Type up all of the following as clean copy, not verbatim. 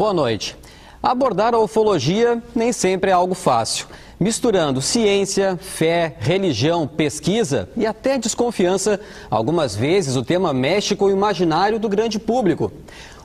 Boa noite. Abordar a ufologia nem sempre é algo fácil. Misturando ciência, fé, religião, pesquisa e até desconfiança, algumas vezes o tema mexe com o imaginário do grande público.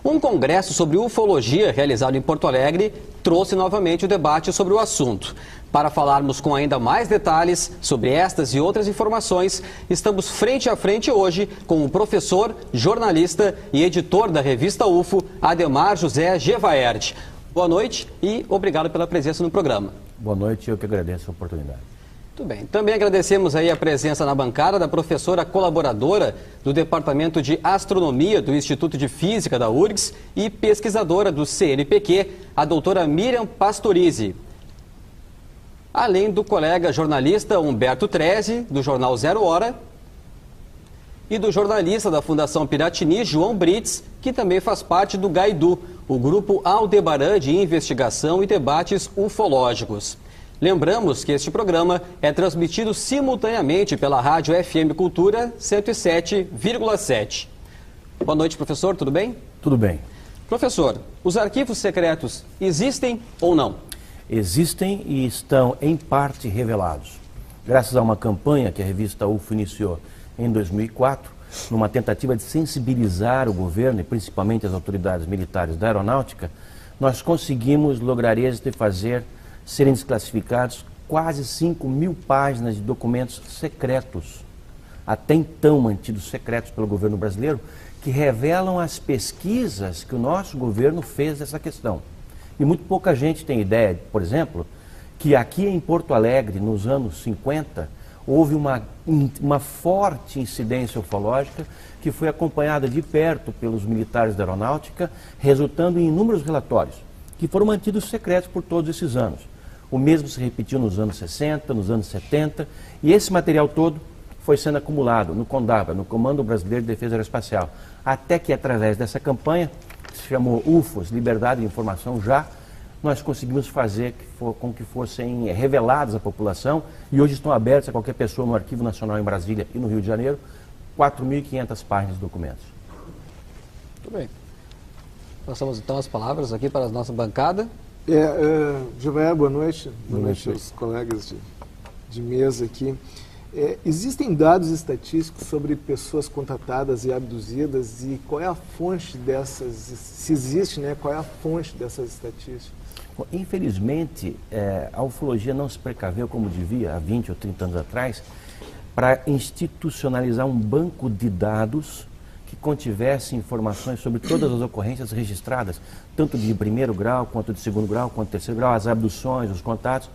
Um congresso sobre ufologia realizado em Porto Alegre trouxe novamente o debate sobre o assunto. Para falarmos com ainda mais detalhes sobre estas e outras informações, estamos frente a frente hoje com o professor, jornalista e editor da revista UFO, Ademar José Gevaerd. Boa noite e obrigado pela presença no programa. Boa noite, eu que agradeço a oportunidade. Muito bem. Também agradecemos aí a presença na bancada da professora colaboradora do Departamento de Astronomia do Instituto de Física da URGS e pesquisadora do CNPq, a doutora Miriam Pastorizi. Além do colega jornalista Humberto Treze, do jornal Zero Hora, e do jornalista da Fundação Piratini, João Brits, que também faz parte do GAIDU, o Grupo Aldebaran de Investigação e Debates Ufológicos. Lembramos que este programa é transmitido simultaneamente pela Rádio FM Cultura 107,7. Boa noite, professor, tudo bem? Tudo bem. Professor, os arquivos secretos existem ou não? Existem e estão, em parte, revelados. Graças a uma campanha que a revista UFO iniciou em 2004, numa tentativa de sensibilizar o governo e principalmente as autoridades militares da aeronáutica, nós conseguimos lograr êxito e fazer serem desclassificados quase 5.000 páginas de documentos secretos, até então mantidos secretos pelo governo brasileiro, que revelam as pesquisas que o nosso governo fez dessa questão. E muito pouca gente tem ideia, por exemplo, que aqui em Porto Alegre, nos anos 50, houve uma forte incidência ufológica que foi acompanhada de perto pelos militares da aeronáutica, resultando em inúmeros relatórios, que foram mantidos secretos por todos esses anos. O mesmo se repetiu nos anos 60, nos anos 70, e esse material todo foi sendo acumulado no CONDAVA, no Comando Brasileiro de Defesa Aeroespacial, até que através dessa campanha, que se chamou UFOS, Liberdade de Informação Já, nós conseguimos fazer com que fossem revelados à população, e hoje estão abertos a qualquer pessoa no Arquivo Nacional em Brasília e no Rio de Janeiro, 4.500 páginas de documentos. Muito bem. Passamos então as palavras aqui para a nossa bancada. Gevaerd, boa noite. Boa noite aos colegas de mesa aqui. Existem dados estatísticos sobre pessoas contatadas e abduzidas, e qual é a fonte dessas, se existe, né, qual é a fonte dessas estatísticas? Bom, infelizmente, a ufologia não se precaveu como devia, há 20 ou 30 anos atrás, para institucionalizar um banco de dados que contivesse informações sobre todas as ocorrências registradas, tanto de primeiro grau, quanto de segundo grau, quanto de terceiro grau, as abduções, os contatos,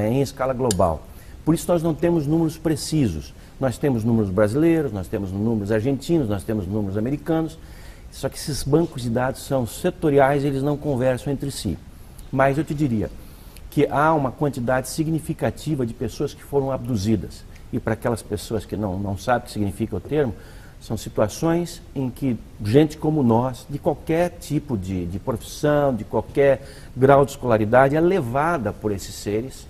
em escala global. Por isso nós não temos números precisos. Nós temos números brasileiros, nós temos números argentinos, nós temos números americanos, só que esses bancos de dados são setoriais e eles não conversam entre si. Mas eu te diria que há uma quantidade significativa de pessoas que foram abduzidas. E para aquelas pessoas que não sabem o que significa o termo, são situações em que gente como nós, de qualquer tipo de profissão, de qualquer grau de escolaridade, é levada por esses seres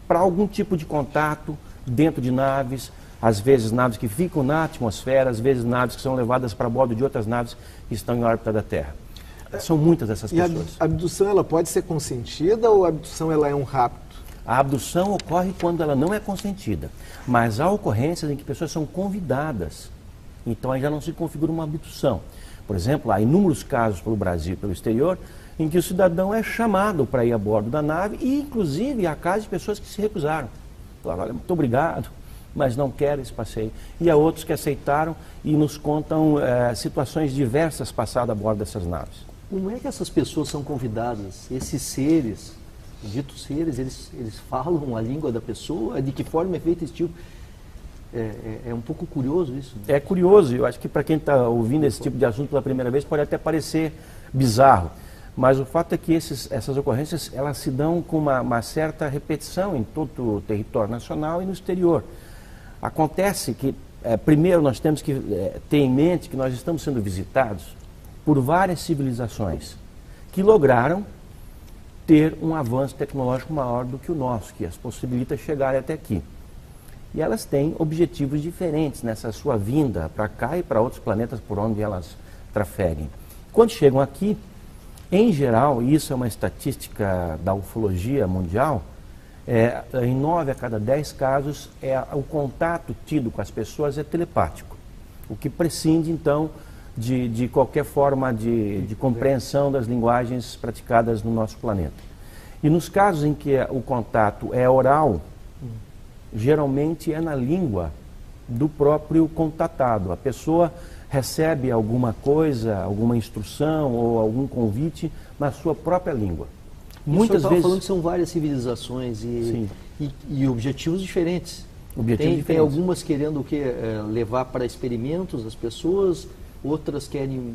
para algum tipo de contato dentro de naves, às vezes naves que ficam na atmosfera, às vezes naves que são levadas para bordo de outras naves que estão em órbita da Terra. São muitas essas pessoas. E a abdução ela pode ser consentida ou a abdução ela é um rapto? A abdução ocorre quando ela não é consentida, mas há ocorrências em que pessoas são convidadas. Então aí já não se configura uma abdução. Por exemplo, há inúmeros casos pelo Brasil e pelo exterior em que o cidadão é chamado para ir a bordo da nave e, inclusive, há casos de pessoas que se recusaram. Falaram, olha, muito obrigado, mas não quero esse passeio. E há outros que aceitaram e nos contam situações diversas passadas a bordo dessas naves. Como é que essas pessoas são convidadas? Esses seres, ditos seres, eles falam a língua da pessoa? De que forma é feito esse tipo? É um pouco curioso isso. É curioso, eu acho que para quem está ouvindo esse tipo de assunto pela primeira vez pode até parecer bizarro. Mas o fato é que essas ocorrências elas se dão com uma certa repetição em todo o território nacional e no exterior. Acontece que, primeiro, nós temos que ter em mente que nós estamos sendo visitados por várias civilizações que lograram ter um avanço tecnológico maior do que o nosso, que as possibilita chegar até aqui. E elas têm objetivos diferentes nessa sua vinda para cá e para outros planetas por onde elas trafeguem. Quando chegam aqui, Em geral, e isso é uma estatística da ufologia mundial, em 9 a cada 10 casos, o contato tido com as pessoas é telepático, o que prescinde, então, de qualquer forma de compreensão das linguagens praticadas no nosso planeta. E nos casos em que o contato é oral, geralmente é na língua do próprio contatado. A pessoa recebe alguma coisa, alguma instrução ou algum convite na sua própria língua. Muitas vezes falando que são várias civilizações e objetivos diferentes. Tem algumas querendo o quê? Levar para experimentos as pessoas, outras querem...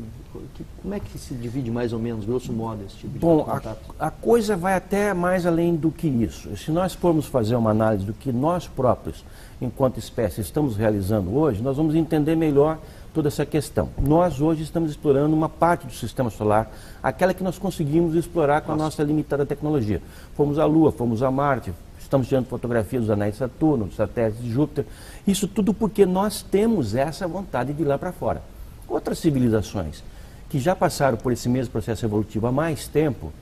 Como é que se divide mais ou menos, grosso modo, esse tipo de contato? A coisa vai até mais além do que isso. Se nós formos fazer uma análise do que nós próprios, enquanto espécie, estamos realizando hoje, nós vamos entender melhor toda essa questão. Nós hoje estamos explorando uma parte do sistema solar, aquela que nós conseguimos explorar com a nossa limitada tecnologia. Fomos à Lua, fomos a Marte, estamos tirando fotografias dos anéis de Saturno, dos satélites de Júpiter. Isso tudo porque nós temos essa vontade de ir lá para fora. Outras civilizações que já passaram por esse mesmo processo evolutivo há mais tempo,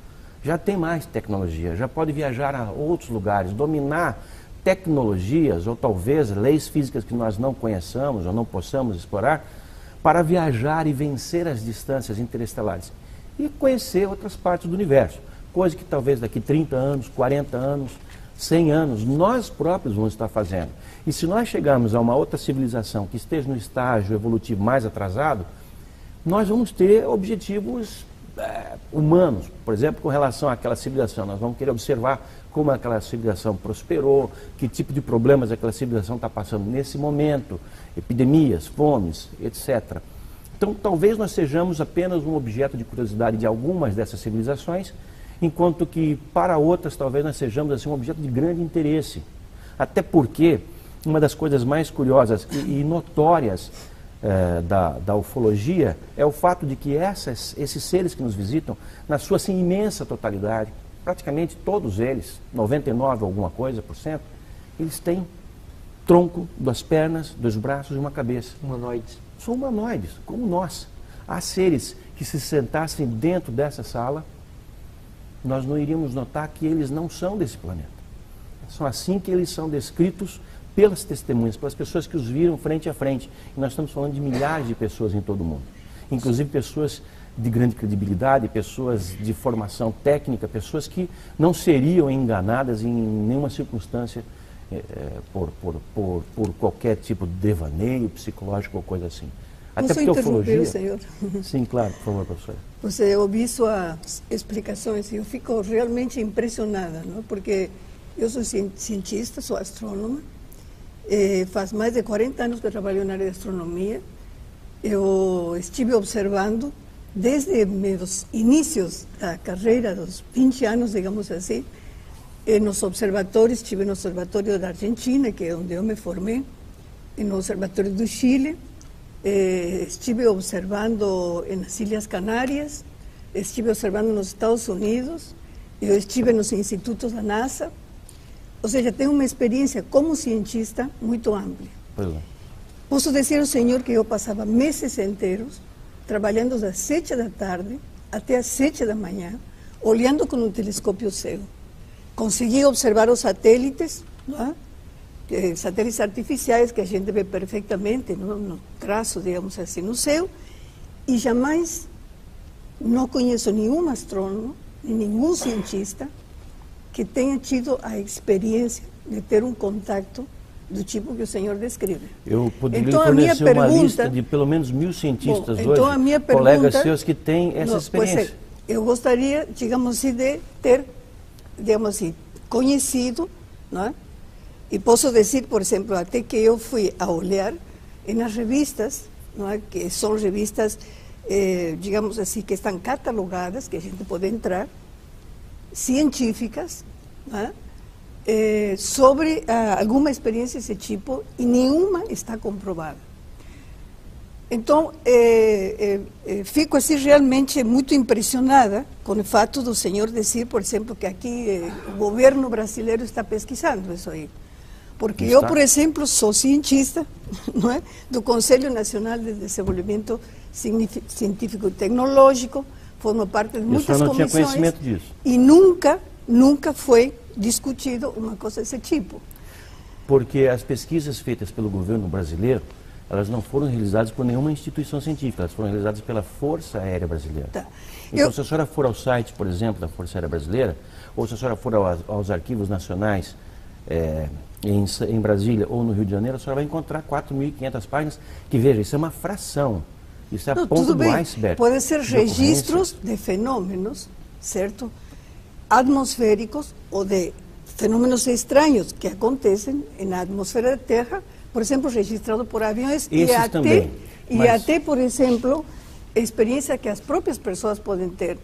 já tem mais tecnologia, já pode viajar a outros lugares, dominar tecnologias ou talvez leis físicas que nós não conheçamos ou não possamos explorar, para viajar e vencer as distâncias interestelares e conhecer outras partes do universo, coisa que talvez daqui 30 anos, 40 anos, 100 anos, nós próprios vamos estar fazendo. E se nós chegarmos a uma outra civilização que esteja no estágio evolutivo mais atrasado, nós vamos ter objetivos humanos, por exemplo, com relação àquela civilização. Nós vamos querer observar como aquela civilização prosperou, que tipo de problemas aquela civilização está passando nesse momento, epidemias, fomes, etc. Então, talvez nós sejamos apenas um objeto de curiosidade de algumas dessas civilizações, enquanto que para outras talvez nós sejamos assim, um objeto de grande interesse. Até porque uma das coisas mais curiosas e notórias da ufologia é o fato de que esses seres que nos visitam, na sua assim, imensa totalidade, praticamente todos eles, 99 alguma coisa por cento, eles têm tronco, 2 pernas, 2 braços e uma cabeça. Humanoides. São humanoides, como nós. Há seres que se sentassem dentro dessa sala, nós não iríamos notar que eles não são desse planeta. São assim que eles são descritos pelas testemunhas, pelas pessoas que os viram frente a frente. E nós estamos falando de milhares de pessoas em todo o mundo. Inclusive pessoas de grande credibilidade, pessoas de formação técnica, pessoas que não seriam enganadas em nenhuma circunstância por qualquer tipo de devaneio psicológico ou coisa assim. Até porque a ufologia... senhor? Sim, claro, por favor, professora. Você ouviu suas explicações e eu fico realmente impressionada, não? Porque eu sou cientista, sou astrônoma, faz mais de 40 anos que eu trabalho na área de astronomia. Eu estive observando desde meus inícios da carreira, dos 20 anos, digamos assim, nos observatórios, estive no Observatório da Argentina, que é onde eu me formei, no Observatório do Chile, estive observando nas Ilhas Canárias, estive observando nos Estados Unidos, eu estive nos institutos da NASA, ou seja, tenho uma experiência como cientista muito ampla. Posso dizer ao senhor que eu passava meses inteiros trabalhando das 7 da tarde até as 7 da manhã, olhando com um telescópio cego. Consegui observar os satélites, não é? Satélites artificiais que a gente vê perfeitamente no traço, digamos assim, no céu, e jamais não conheço nenhum astrônomo, nenhum cientista que tenha tido a experiência de ter um contato do tipo que o senhor descreve. Eu poderia lhe fornecer uma lista de pelo menos 1000 cientistas hoje, colegas seus que têm essa experiência. Eu gostaria, digamos assim, de ter, digamos assim, conhecido, não é? E posso dizer, por exemplo, até que eu fui a olhar nas revistas, não é? Que são revistas, digamos assim, que estão catalogadas, que a gente pode entrar, científicas, não é? Sobre alguma experiência desse tipo, e nenhuma está comprovada. Então, fico assim realmente muito impressionada com o fato do senhor dizer, por exemplo, que aqui o governo brasileiro está pesquisando isso aí. Porque eu, por exemplo, sou cientista, não é? Do Conselho Nacional de Desenvolvimento Científico e Tecnológico, forma parte de muitas não comissões. Tinha conhecimento disso. E nunca foi discutido uma coisa desse tipo. Porque as pesquisas feitas pelo governo brasileiro, elas não foram realizadas por nenhuma instituição científica, elas foram realizadas pela Força Aérea Brasileira. Tá. Então, se a senhora for ao site, por exemplo, da Força Aérea Brasileira, ou se a senhora for aos arquivos nacionais em Brasília ou no Rio de Janeiro, a senhora vai encontrar 4.500 páginas, que, veja, isso é uma fração. Isso é a ponta do iceberg. Podem ser registros de fenômenos, certo? Atmosféricos ou de fenômenos estranhos que acontecem na atmosfera da Terra, por exemplo, registrado por aviões e até, por exemplo, experiência que as próprias pessoas podem ter.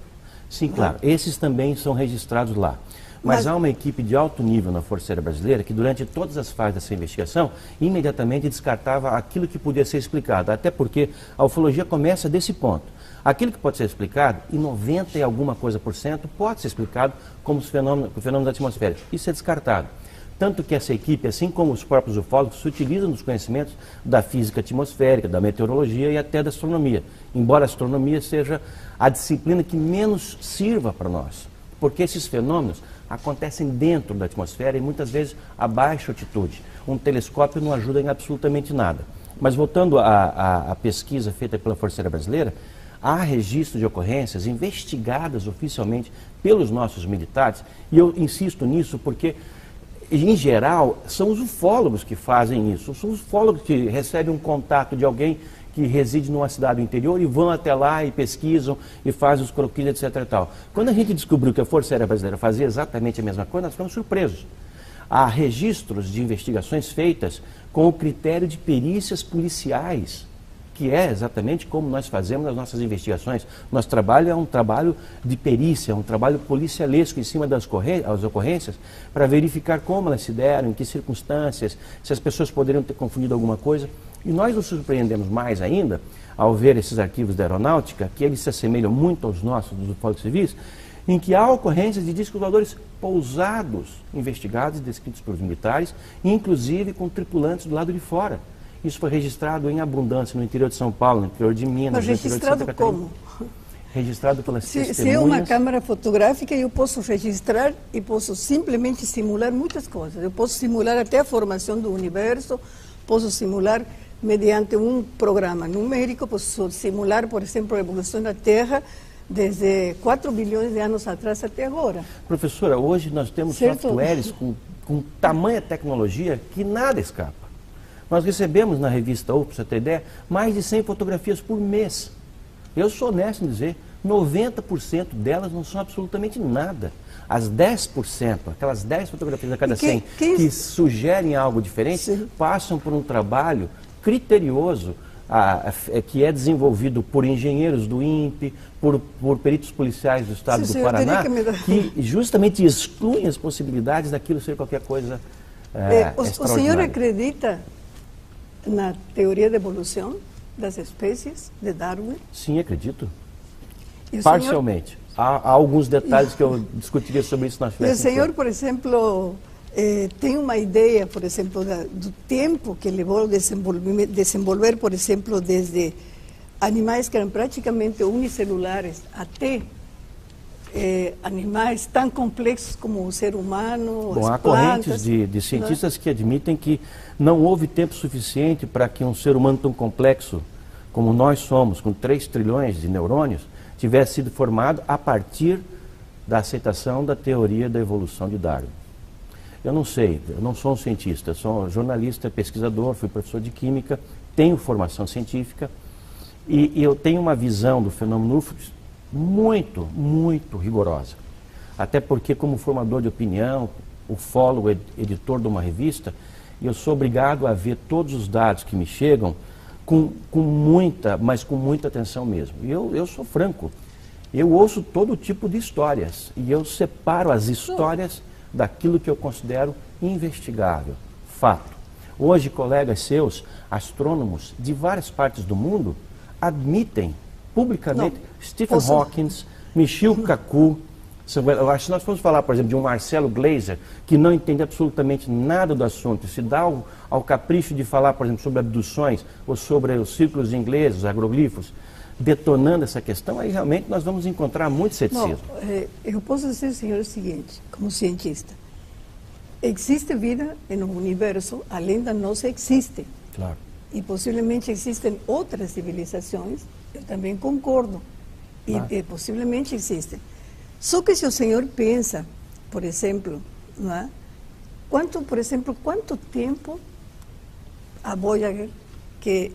Sim, claro. Esses também são registrados lá. Mas há uma equipe de alto nível na Força Aérea Brasileira que, durante todas as fases dessa investigação, imediatamente descartava aquilo que podia ser explicado. Até porque a ufologia começa desse ponto. Aquilo que pode ser explicado, em 90 e alguma coisa por cento, pode ser explicado como os fenômenos da atmosfera. Isso é descartado. Tanto que essa equipe, assim como os próprios ufólogos, se utilizam dos conhecimentos da física atmosférica, da meteorologia e até da astronomia. Embora a astronomia seja a disciplina que menos sirva para nós. Porque esses fenômenos acontecem dentro da atmosfera e muitas vezes a baixa altitude. Um telescópio não ajuda em absolutamente nada. Mas voltando à pesquisa feita pela Força Aérea Brasileira, há registro de ocorrências investigadas oficialmente pelos nossos militares, e eu insisto nisso porque, em geral, são os ufólogos que fazem isso. São os ufólogos que recebem um contato de alguém que reside numa cidade do interior e vão até lá e pesquisam e fazem os croquis, etc. e tal. Quando a gente descobriu que a Força Aérea Brasileira fazia exatamente a mesma coisa, nós ficamos surpresos. Há registros de investigações feitas com o critério de perícias policiais, que é exatamente como nós fazemos as nossas investigações. Nosso trabalho é um trabalho de perícia, um trabalho policialesco em cima das ocorrências, para verificar como elas se deram, em que circunstâncias, se as pessoas poderiam ter confundido alguma coisa. E nós nos surpreendemos mais ainda, ao ver esses arquivos da aeronáutica, que eles se assemelham muito aos nossos, dos ufólogos civis, em que há ocorrências de discos voadores pousados, investigados e descritos pelos militares, inclusive com tripulantes do lado de fora. Isso foi registrado em abundância no interior de São Paulo, no interior de Minas, mas no interior de Santa Catarina. Mas registrado como? Registrado pelas testemunhas. Se é uma câmera fotográfica, eu posso registrar e posso simplesmente simular muitas coisas. Eu posso simular até a formação do universo, posso simular mediante um programa numérico, posso simular, por exemplo, a evolução da Terra desde 4 bilhões de anos atrás até agora. Professora, hoje nós temos softwares com tamanha tecnologia que nada escapa. Nós recebemos na revista UFO, para você ter ideia, mais de 100 fotografias por mês. Eu sou honesto em dizer, 90% delas não são absolutamente nada. As 10%, aquelas 10 fotografias a cada 100 que sugerem algo diferente, passam por um trabalho criterioso, que é desenvolvido por engenheiros do INPE, por peritos policiais do estado do Paraná, que justamente excluem as possibilidades daquilo ser qualquer coisa o senhor acredita na teoria da evolução das espécies de Darwin? Sim, acredito. Parcialmente. Há alguns detalhes que eu discutiria sobre isso na frente. O senhor, por exemplo, tem uma ideia, por exemplo, do tempo que levou a desenvolver, por exemplo, desde animais que eram praticamente unicelulares até animais tão complexos como o ser humano, Bom, há correntes de cientistas que admitem que não houve tempo suficiente para que um ser humano tão complexo como nós somos, com 3 trilhões de neurônios, tivesse sido formado a partir da aceitação da teoria da evolução de Darwin. Eu não sei, eu não sou um cientista, eu sou um jornalista, pesquisador, fui professor de química, tenho formação científica e eu tenho uma visão do fenômeno UFO muito, muito rigorosa. Até porque, como formador de opinião, ufólogo, editor de uma revista, eu sou obrigado a ver todos os dados que me chegam com muita atenção mesmo. E eu sou franco, eu ouço todo tipo de histórias e eu separo as histórias daquilo que eu considero investigável, fato. Hoje, colegas seus, astrônomos de várias partes do mundo, admitem publicamente Stephen Hawking, Michio Kaku. Eu acho que nós vamos falar, por exemplo, de um Marcelo Gleiser, que não entende absolutamente nada do assunto, se dá ao capricho de falar, por exemplo, sobre abduções ou sobre os círculos ingleses, os agroglifos, detonando essa questão, aí realmente nós vamos encontrar muito ceticismo. Eu posso dizer, senhor, o seguinte, como cientista. Existe vida no universo, além da nossa existe. Claro. E possivelmente existem outras civilizações, eu também concordo. Claro. E possivelmente existem. Só que se o senhor pensa, por exemplo, não é? Quanto tempo a Voyager, que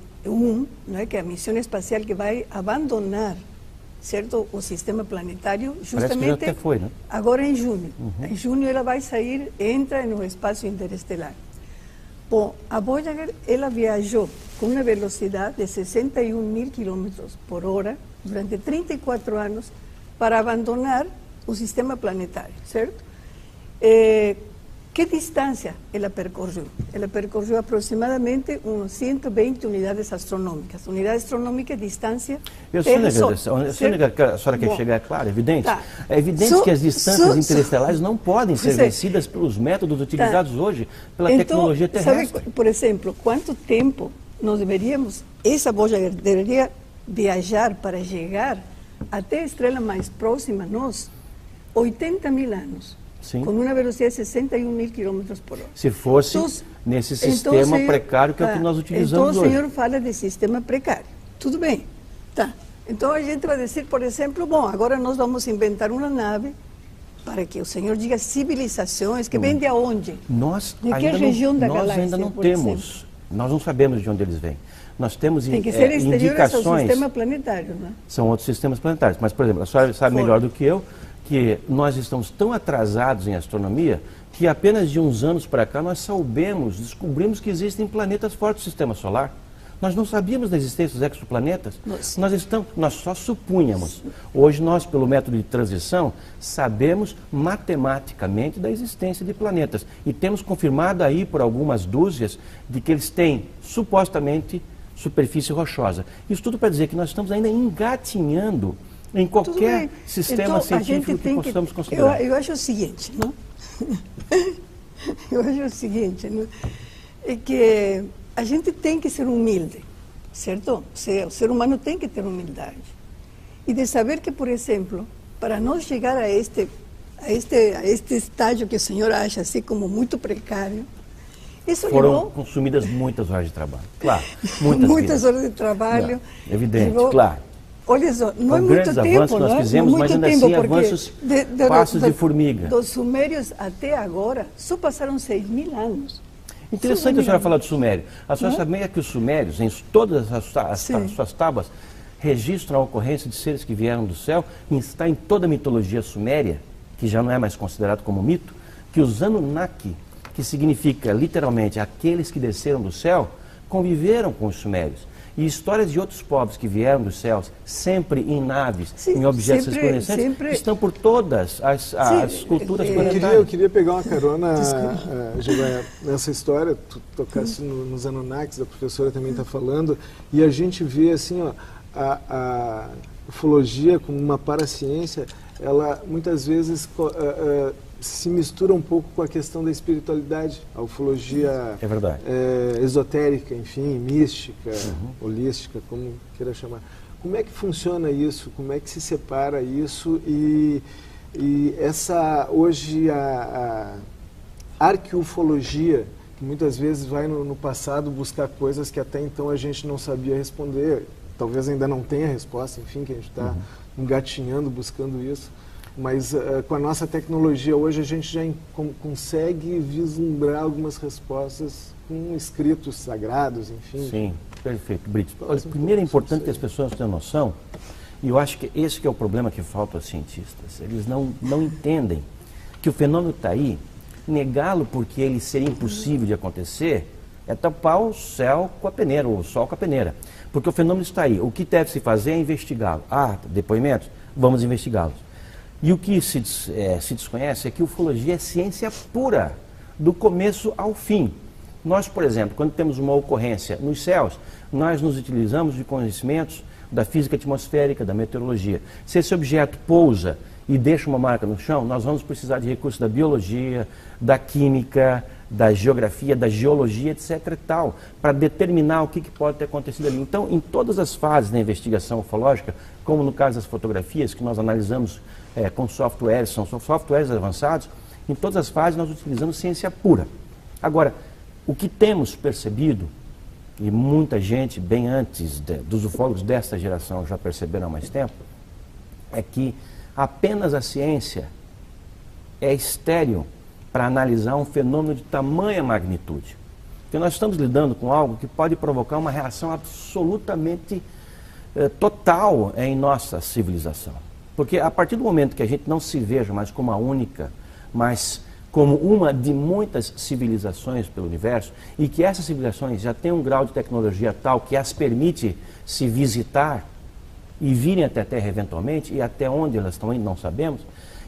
é a missão espacial que vai abandonar, certo, o sistema planetário, justamente parece que já até foi, né? Agora em junho. Em junho ela vai sair, entra no espaço interestelar. Bom, a Voyager, ela viajou com uma velocidade de 61.000 quilômetros por hora durante 34 anos para abandonar o sistema planetário, certo? Que distância ela percorreu? Ela percorreu aproximadamente umas 120 unidades astronômicas. Unidade astronômica é distância Terra-Sol. A senhora quer chegar, é claro, é evidente. Tá. É evidente que as distâncias interestelares não podem ser vencidas pelos métodos utilizados hoje pela tecnologia terrestre. Sabe, por exemplo, quanto tempo nós essa Voyager deveria viajar para chegar até a estrela mais próxima a nós? 80.000 anos. Sim. Com uma velocidade de 61.000 quilômetros por hora. Se fosse nesse sistema precário que é o que nós utilizamos hoje. Então o senhor fala de sistema precário. Tudo bem. Tá. Então a gente vai dizer, por exemplo, bom, agora nós vamos inventar uma nave para que o senhor diga civilizações que vêm de onde? De que região da galáxia? Nós ainda não temos. Nós não sabemos de onde eles vêm. Nós temos tem que ser indicações. Ao sistema planetário, né? São outros sistemas planetários. Mas, por exemplo, a senhora sabe melhor do que eu que nós estamos tão atrasados em astronomia que apenas de uns anos para cá nós descobrimos que existem planetas fora do sistema solar. Nós não sabíamos da existência dos exoplanetas. Nós só supunhamos. Hoje nós, pelo método de transição, sabemos matematicamente da existência de planetas. E temos confirmado aí por algumas dúzias de que eles têm, supostamente, superfície rochosa. Isso tudo para dizer que nós estamos ainda engatinhando em qualquer sistema científico que possamos considerar. Eu acho o seguinte, não? Eu acho o seguinte, não? É que a gente tem que ser humilde, certo? O ser humano tem que ter humildade. E de saber que, por exemplo, para nós chegar a este estágio que o senhor acha assim como muito precário, isso foram consumidas muitas horas de trabalho. Claro, muitas horas de trabalho. Não, evidente, claro. Olha só, não é muito tempo, avanços que nós fizemos, mas ainda assim avanços passos de formiga. Dos sumérios até agora, só passaram 6.000 anos. Interessante a senhora falar do Sumério. A senhora sabia que os sumérios, em todas as suas tábuas, registram a ocorrência de seres que vieram do céu, e está em toda a mitologia suméria, que já não é mais considerado como mito, que os Anunnaki, que significa literalmente aqueles que desceram do céu, conviveram com os sumérios. E histórias de outros povos que vieram dos céus, sempre em naves, em objetos resplandecentes, estão por todas as culturas planetárias. Eu queria pegar uma carona, Giovanna, nessa história, tu tocasse nos Anunnakis, a professora também está falando, e a gente vê assim, ó, a ufologia como uma paraciência, ela muitas vezes se mistura um pouco com a questão da espiritualidade, a ufologia esotérica, enfim, mística, holística, como queira chamar. Como é que funciona isso? Como é que se separa isso? E hoje a arqueufologia, que muitas vezes vai no passado buscar coisas que até então a gente não sabia responder, talvez ainda não tenha resposta, enfim, que a gente está engatinhando, buscando isso. Mas com a nossa tecnologia hoje a gente já consegue vislumbrar algumas respostas com escritos sagrados, enfim. Sim, perfeito, Brito. Primeiro é importante que as pessoas tenham noção, e eu acho que esse que é o problema que falta aos cientistas. Eles não entendem que o fenômeno está aí, negá-lo porque ele seria impossível de acontecer é tapar o céu com a peneira, o sol com a peneira. Porque o fenômeno está aí. O que deve se fazer é investigá-lo. Depoimentos? Vamos investigá-los. E o que se desconhece é que ufologia é ciência pura, do começo ao fim. Nós, por exemplo, quando temos uma ocorrência nos céus, nós nos utilizamos de conhecimentos da física atmosférica, da meteorologia. Se esse objeto pousa e deixa uma marca no chão, nós vamos precisar de recursos da biologia, da química, da geografia, da geologia, etc. e tal, para determinar o que pode ter acontecido ali. Então, em todas as fases da investigação ufológica, como no caso das fotografias, que nós analisamos com softwares, são softwares avançados, em todas as fases nós utilizamos ciência pura. Agora, o que temos percebido, e muita gente, bem antes dos ufólogos desta geração já perceberam há mais tempo, é que apenas a ciência é estéril para analisar um fenômeno de tamanha magnitude. Porque nós estamos lidando com algo que pode provocar uma reação absolutamente total em nossa civilização. Porque a partir do momento que a gente não se veja mais como a única, mas como uma de muitas civilizações pelo universo, e que essas civilizações já têm um grau de tecnologia tal que as permite se visitar e virem até a Terra eventualmente, e até onde elas estão indo não sabemos,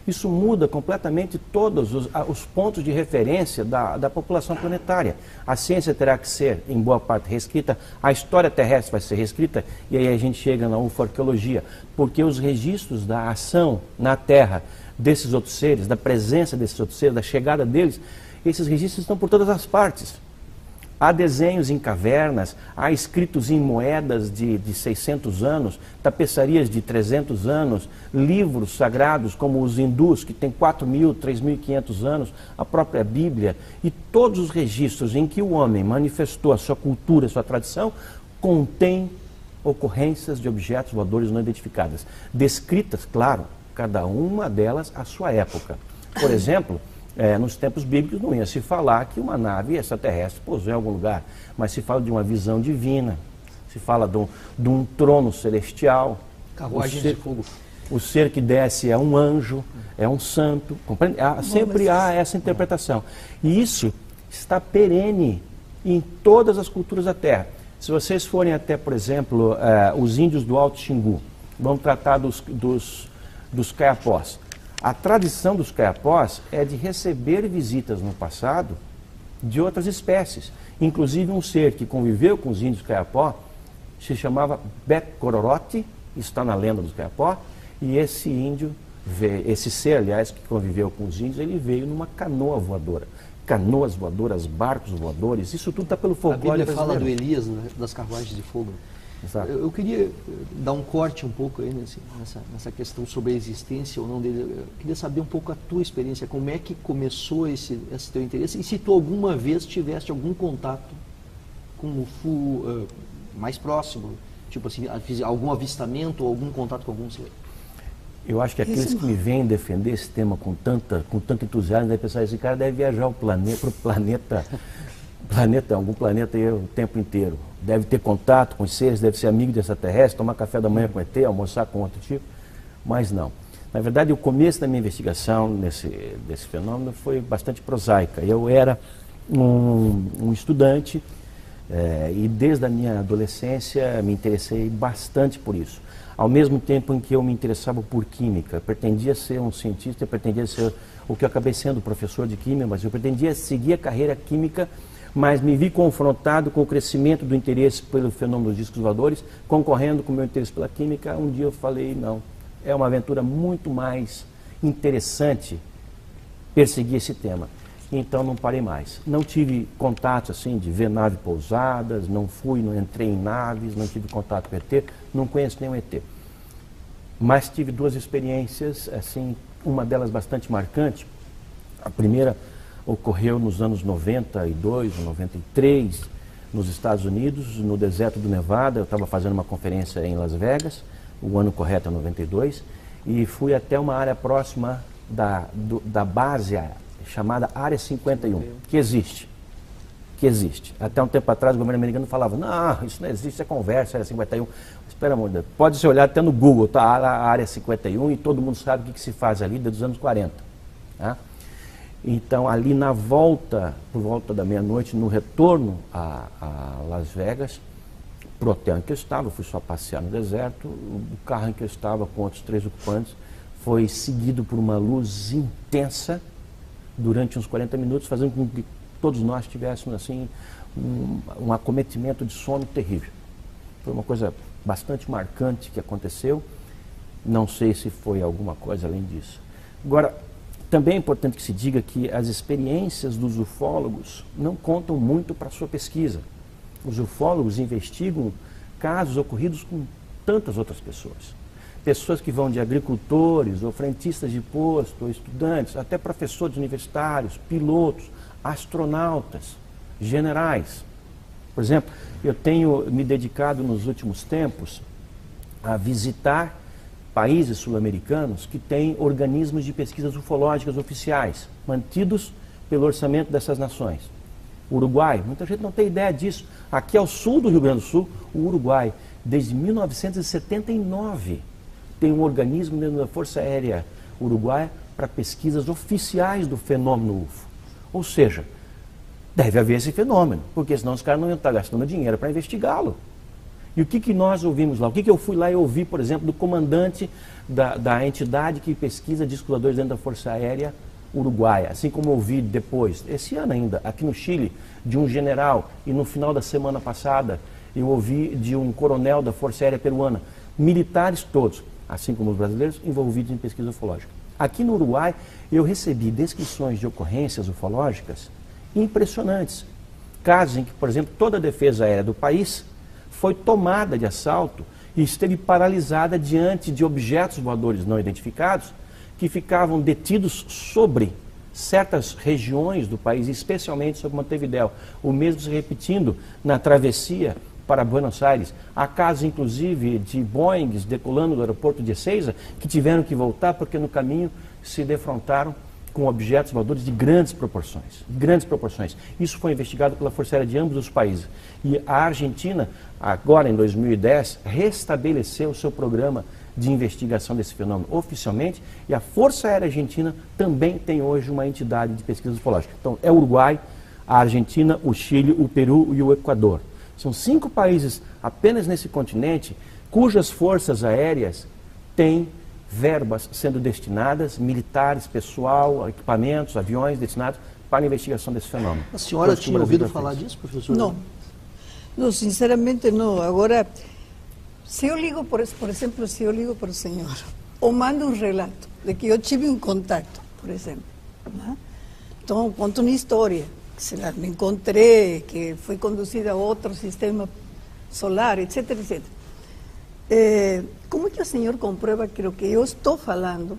isso muda completamente todos os pontos de referência da população planetária. A ciência terá que ser, em boa parte, reescrita, a história terrestre vai ser reescrita, e aí a gente chega na ufarqueologia, porque os registros da ação na Terra desses outros seres, da presença desses outros seres, da chegada deles, esses registros estão por todas as partes. Há desenhos em cavernas, há escritos em moedas de 600 anos, tapeçarias de 300 anos, livros sagrados como os hindus, que têm 4.000, 3.500 anos, a própria Bíblia, e todos os registros em que o homem manifestou a sua cultura, a sua tradição, contêm ocorrências de objetos voadores não identificadas, descritas, claro, cada uma delas à sua época. Por exemplo, nos tempos bíblicos não ia se falar que uma nave extraterrestre pousou em algum lugar, mas se fala de uma visão divina, se fala de um trono celestial. Carruagens de fogo. O ser que desce é um anjo, é um santo. Sempre há essa interpretação. E isso está perene em todas as culturas da Terra. Se vocês forem até, por exemplo, os índios do Alto Xingu, vão tratar dos caiapós. A tradição dos caiapós é de receber visitas no passado de outras espécies. Inclusive um ser que conviveu com os índios caiapó se chamava Becororote, está na lenda dos caiapó, e esse índio, esse ser, aliás, que conviveu com os índios, ele veio numa canoa voadora. Canoas voadoras, barcos voadores, isso tudo está pelo folclore brasileiro. A Bíblia fala do Elias, né, das carruagens de fogo. Exato. Eu queria dar um corte um pouco aí nessa questão sobre a existência ou não dele. Eu queria saber um pouco a tua experiência, como é que começou esse teu interesse e se tu alguma vez tiveste algum contato com o UFO mais próximo, tipo assim, algum avistamento ou algum contato com algum ser. Eu acho que aqueles que me vêm defender esse tema com tanto entusiasmo, devem pensar, esse cara deve viajar para o planeta, algum planeta aí o tempo inteiro. Deve ter contato com os seres, deve ser amigo de extraterrestre, tomar café da manhã com ET, almoçar com outro tipo, mas não. Na verdade, o começo da minha investigação desse fenômeno foi bastante prosaica. Eu era um estudante e desde a minha adolescência me interessei bastante por isso. Ao mesmo tempo em que eu me interessava por química, pretendia ser um cientista, pretendia ser o que eu acabei sendo, professor de química, mas eu pretendia seguir a carreira química, mas me vi confrontado com o crescimento do interesse pelo fenômeno dos discos voadores, concorrendo com o meu interesse pela química. Um dia eu falei, não, é uma aventura muito mais interessante perseguir esse tema. Então não parei mais. Não tive contato assim de ver nave pousadas, não entrei em naves, não tive contato com ET, não conheço nenhum ET. Mas tive duas experiências, assim, uma delas bastante marcante. A primeira ocorreu nos anos 92, 93, nos Estados Unidos, no deserto do Nevada. Eu estava fazendo uma conferência em Las Vegas, o ano correto é 92, e fui até uma área próxima da base chamada Área 51, que existe. Até um tempo atrás o governo americano falava, não, isso não existe, isso é conversa, Área 51. Espera, amor, pode se olhar até no Google, tá a Área 51 e todo mundo sabe o que se faz ali desde os anos 40. Tá? Então, ali por volta da meia-noite, no retorno a Las Vegas, pro hotel em que eu estava, fui só passear no deserto, o carro em que eu estava com outros 3 ocupantes foi seguido por uma luz intensa durante uns 40 minutos, fazendo com que todos nós tivéssemos assim um acometimento de sono terrível. Foi uma coisa bastante marcante que aconteceu, não sei se foi alguma coisa além disso. Agora, Também é importante que se diga que as experiências dos ufólogos não contam muito para a sua pesquisa. Os ufólogos investigam casos ocorridos com tantas outras pessoas. Pessoas que vão de agricultores, ou frentistas de posto, ou estudantes, até professores universitários, pilotos, astronautas, generais. Por exemplo, eu tenho me dedicado nos últimos tempos a visitar países sul-americanos que têm organismos de pesquisas ufológicas oficiais, mantidos pelo orçamento dessas nações. O Uruguai, muita gente não tem ideia disso. Aqui ao sul do Rio Grande do Sul, o Uruguai, desde 1979, tem um organismo dentro da Força Aérea Uruguaia para pesquisas oficiais do fenômeno UFO. Ou seja, deve haver esse fenômeno, porque senão os caras não iam estar gastando dinheiro para investigá-lo. E o que nós ouvimos lá? O que eu fui lá e ouvi, por exemplo, do comandante da entidade que pesquisa discos voadores dentro da Força Aérea Uruguaia, assim como eu ouvi depois, esse ano ainda, aqui no Chile, de um general, e no final da semana passada eu ouvi de um coronel da Força Aérea Peruana, militares todos, assim como os brasileiros, envolvidos em pesquisa ufológica. Aqui no Uruguai eu recebi descrições de ocorrências ufológicas impressionantes. Casos em que, por exemplo, toda a defesa aérea do país foi tomada de assalto e esteve paralisada diante de objetos voadores não identificados que ficavam detidos sobre certas regiões do país, especialmente sobre Montevidéu. O mesmo se repetindo na travessia para Buenos Aires. Há casos, inclusive, de Boeings decolando do aeroporto de Ezeiza que tiveram que voltar porque no caminho se defrontaram com objetos voadores de grandes proporções. Grandes proporções. Isso foi investigado pela Força Aérea de ambos os países. E a Argentina, agora em 2010, restabeleceu o seu programa de investigação desse fenômeno oficialmente, e a Força Aérea Argentina também tem hoje uma entidade de pesquisa ufológica. Então, é o Uruguai, a Argentina, o Chile, o Peru e o Equador. São 5 países apenas nesse continente cujas forças aéreas têm verbas sendo destinadas, militares, pessoal, equipamentos, aviões destinados para a investigação desse fenômeno. A senhora tinha ouvido falar disso, professor? Não. Não, sinceramente não. Agora, se eu ligo, por exemplo, se eu ligo para o senhor, ou mando um relato de que eu tive um contato, por exemplo, né? Então, eu conto uma história, que sei lá, me encontrei, que fui conduzida a outro sistema solar, etc, etc. Como é que o senhor comprueba que o que eu estou falando,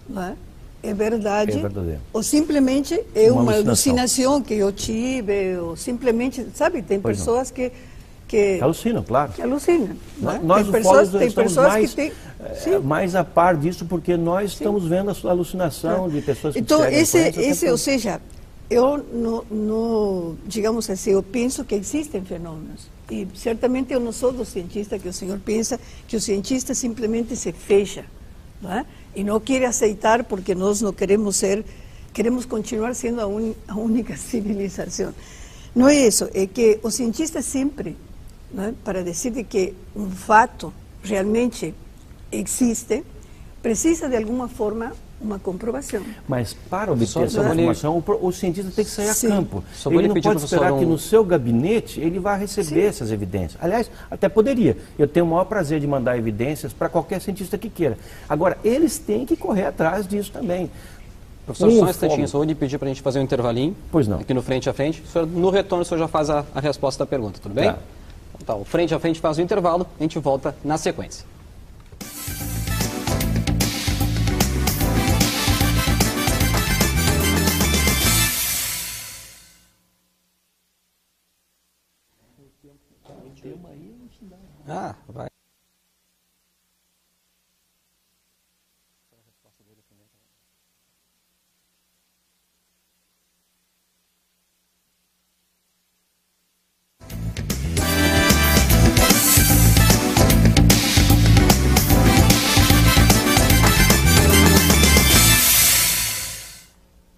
né, é verdade? É verdadeiro. Ou simplesmente é uma alucinação que eu tive, ou simplesmente, sabe, tem pessoas que alucinam, claro. Que alucinam. Né? Nós, tem pessoas que têm mais a par disso, porque nós estamos vendo a alucinação de pessoas que então, ou seja, eu não, digamos assim, eu penso que existem fenômenos. E certamente eu não sou do cientista que o senhor pensa, que o cientista simplesmente se fecha, não é? E não quer aceitar porque nós não queremos queremos continuar sendo a única civilização. Não é isso, é que o cientista sempre, não é, para dizer que um fato realmente existe, precisa de alguma forma uma comprovação. Mas para obter essa informação, o cientista tem que sair a campo. Ele não pode esperar que no seu gabinete ele vá receber essas evidências. Aliás, até poderia. Eu tenho o maior prazer de mandar evidências para qualquer cientista que queira. Agora, eles têm que correr atrás disso também. Professor, só um instantinho, só vou pedir para a gente fazer um intervalinho. Pois não. Aqui no Frente a Frente. No retorno, o senhor já faz a resposta da pergunta, tudo bem? Então, o Frente a Frente faz o intervalo, a gente volta na sequência. Vai.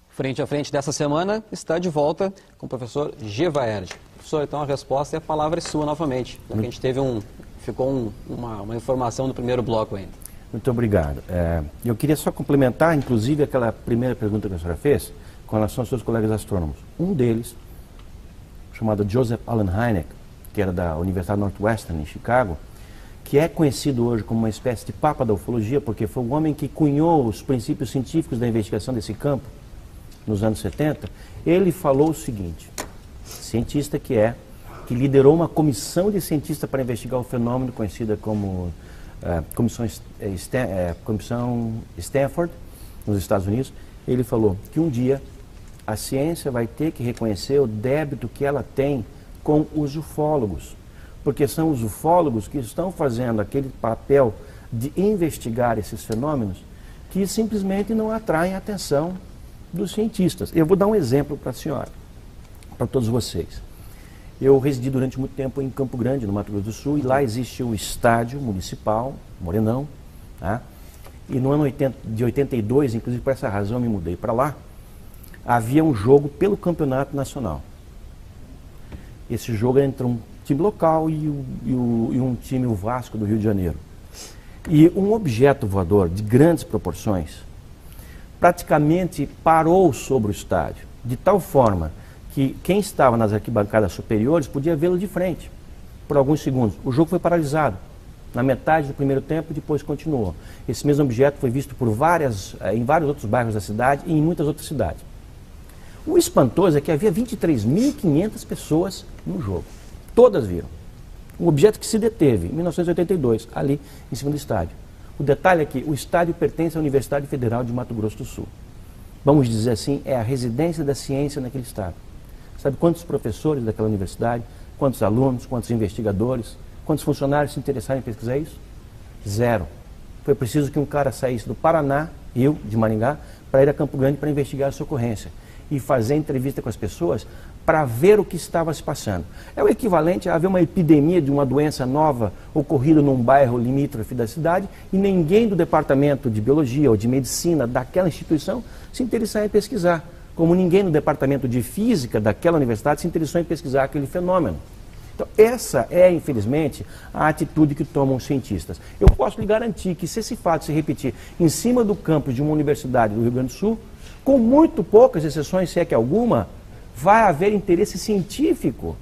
Frente a Frente dessa semana está de volta com o professor Gevaerd. Professor, então a resposta e a palavra é sua novamente. A gente teve ficou uma informação no primeiro bloco ainda. Muito obrigado. Eu queria só complementar, inclusive, aquela primeira pergunta que a senhora fez com relação aos seus colegas astrônomos. Um deles, chamado Joseph Allen Hynek, que era da Universidade Northwestern, em Chicago, que é conhecido hoje como uma espécie de papa da ufologia, porque foi o homem que cunhou os princípios científicos da investigação desse campo, nos anos 70, ele falou o seguinte, cientista que liderou uma comissão de cientistas para investigar o fenômeno conhecida como Comissão Stanford, nos Estados Unidos. Ele falou que um dia a ciência vai ter que reconhecer o débito que ela tem com os ufólogos, porque são os ufólogos que estão fazendo aquele papel de investigar esses fenômenos que simplesmente não atraem a atenção dos cientistas. Eu vou dar um exemplo para a senhora, para todos vocês. Eu residi durante muito tempo em Campo Grande, no Mato Grosso do Sul, e lá existe o estádio municipal, Morenão, tá? E no ano de 82, inclusive por essa razão eu me mudei para lá, havia um jogo pelo campeonato nacional. Esse jogo era entre um time local e um time, o Vasco, do Rio de Janeiro. E um objeto voador de grandes proporções praticamente parou sobre o estádio, de tal forma que quem estava nas arquibancadas superiores podia vê-lo de frente, por alguns segundos. O jogo foi paralisado, na metade do primeiro tempo, depois continuou. Esse mesmo objeto foi visto em vários outros bairros da cidade e em muitas outras cidades. O espantoso é que havia 23.500 pessoas no jogo. Todas viram. Um objeto que se deteve em 1982, ali em cima do estádio. O detalhe é que o estádio pertence à Universidade Federal de Mato Grosso do Sul. Vamos dizer assim, é a residência da ciência naquele estado. Sabe quantos professores daquela universidade, quantos alunos, quantos investigadores, quantos funcionários se interessaram em pesquisar isso? Zero. Foi preciso que um cara saísse do Paraná, eu, de Maringá, para ir a Campo Grande para investigar essa ocorrência e fazer entrevista com as pessoas para ver o que estava se passando. É o equivalente a haver uma epidemia de uma doença nova ocorrida num bairro limítrofe da cidade e ninguém do departamento de biologia ou de medicina daquela instituição se interessar em pesquisar, como ninguém no departamento de física daquela universidade se interessou em pesquisar aquele fenômeno. Então, essa é, infelizmente, a atitude que tomam os cientistas. Eu posso lhe garantir que se esse fato se repetir em cima do campus de uma universidade do Rio Grande do Sul, com muito poucas exceções, se é que alguma, vai haver interesse científico,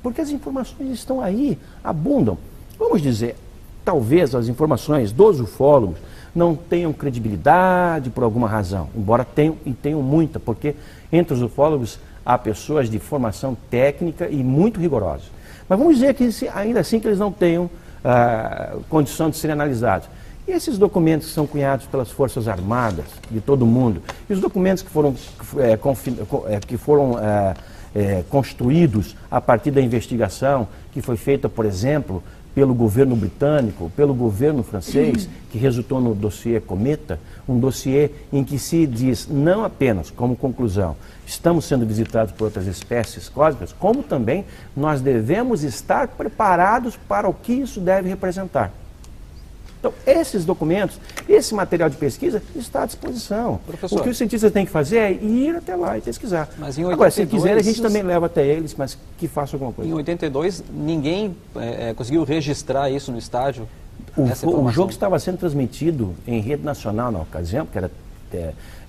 porque as informações estão aí, abundam. Vamos dizer, talvez as informações dos ufólogos não tenham credibilidade por alguma razão, embora tenham muita, porque entre os ufólogos há pessoas de formação técnica e muito rigorosas. Mas vamos dizer que ainda assim que eles não tenham condição de serem analisados. E esses documentos que são cunhados pelas Forças Armadas de todo o mundo, e os documentos que foram construídos a partir da investigação que foi feita, por exemplo, pelo governo britânico, pelo governo francês, que resultou no dossiê Cometa, um dossiê em que se diz não apenas, como conclusão, estamos sendo visitados por outras espécies cósmicas, como também nós devemos estar preparados para o que isso deve representar. Então, esses documentos, esse material de pesquisa está à disposição. Professor, o que os cientistas têm que fazer é ir até lá e pesquisar. Mas em 82, agora, se quiser, a gente também leva até eles, mas que faça alguma coisa. Em 82, ninguém conseguiu registrar isso no estádio? O jogo estava sendo transmitido em rede nacional na ocasião, porque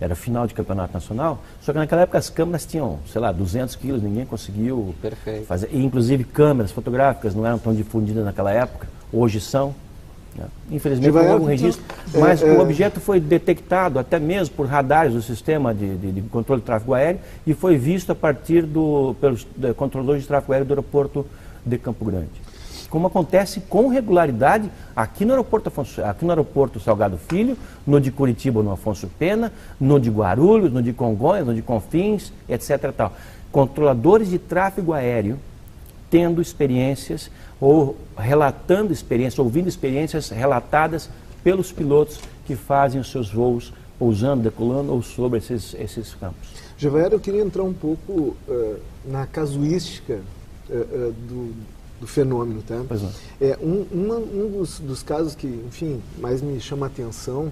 era final de campeonato nacional, só que naquela época as câmeras tinham, sei lá, 200 quilos, ninguém conseguiu fazer. E, inclusive, câmeras fotográficas não eram tão difundidas naquela época, hoje são. Infelizmente não houve um registro, mas o objeto foi detectado até mesmo por radares do sistema de controle de tráfego aéreo e foi visto a partir pelos controladores de tráfego aéreo do aeroporto de Campo Grande. Como acontece com regularidade aqui no aeroporto Salgado Filho, no de Curitiba, no Afonso Pena, no de Guarulhos, no de Congonhas, no de Confins, etc. Tal. Controladores de tráfego aéreo tendo experiências ou relatando experiências, ouvindo experiências relatadas pelos pilotos que fazem os seus voos pousando, decolando ou sobre esses campos. Gevaera, eu queria entrar um pouco na casuística do fenômeno, tá? Pois não. Um dos casos que, enfim, mais me chama a atenção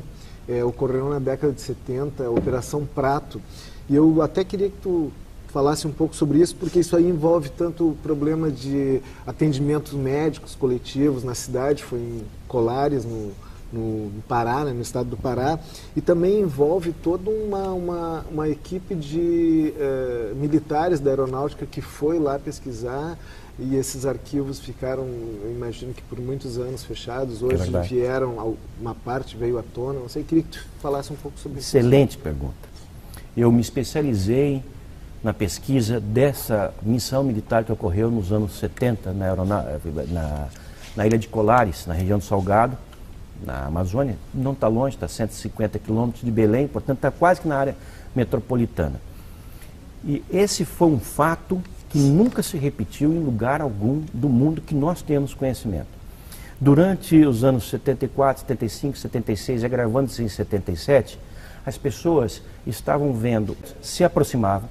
ocorreu na década de 70, a Operação Prato, e eu até queria que tu falasse um pouco sobre isso, porque isso aí envolve tanto o problema de atendimentos médicos coletivos na cidade, foi em Colares, no no Pará, né, no estado do Pará, e também envolve toda uma equipe de militares da aeronáutica que foi lá pesquisar, e esses arquivos ficaram, eu imagino que por muitos anos fechados, hoje vieram, uma parte veio à tona, não sei, queria que tu falasse um pouco sobre isso. Excelente pergunta. Eu me especializei na pesquisa dessa missão militar que ocorreu nos anos 70 na Ilha de Colares, na região do Salgado, na Amazônia. Não está longe, está a 150 quilômetros de Belém, portanto está quase que na área metropolitana. E esse foi um fato que nunca se repetiu em lugar algum do mundo que nós temos conhecimento. Durante os anos 74, 75, 76, agravando-se em 77, as pessoas estavam vendo, se aproximavam,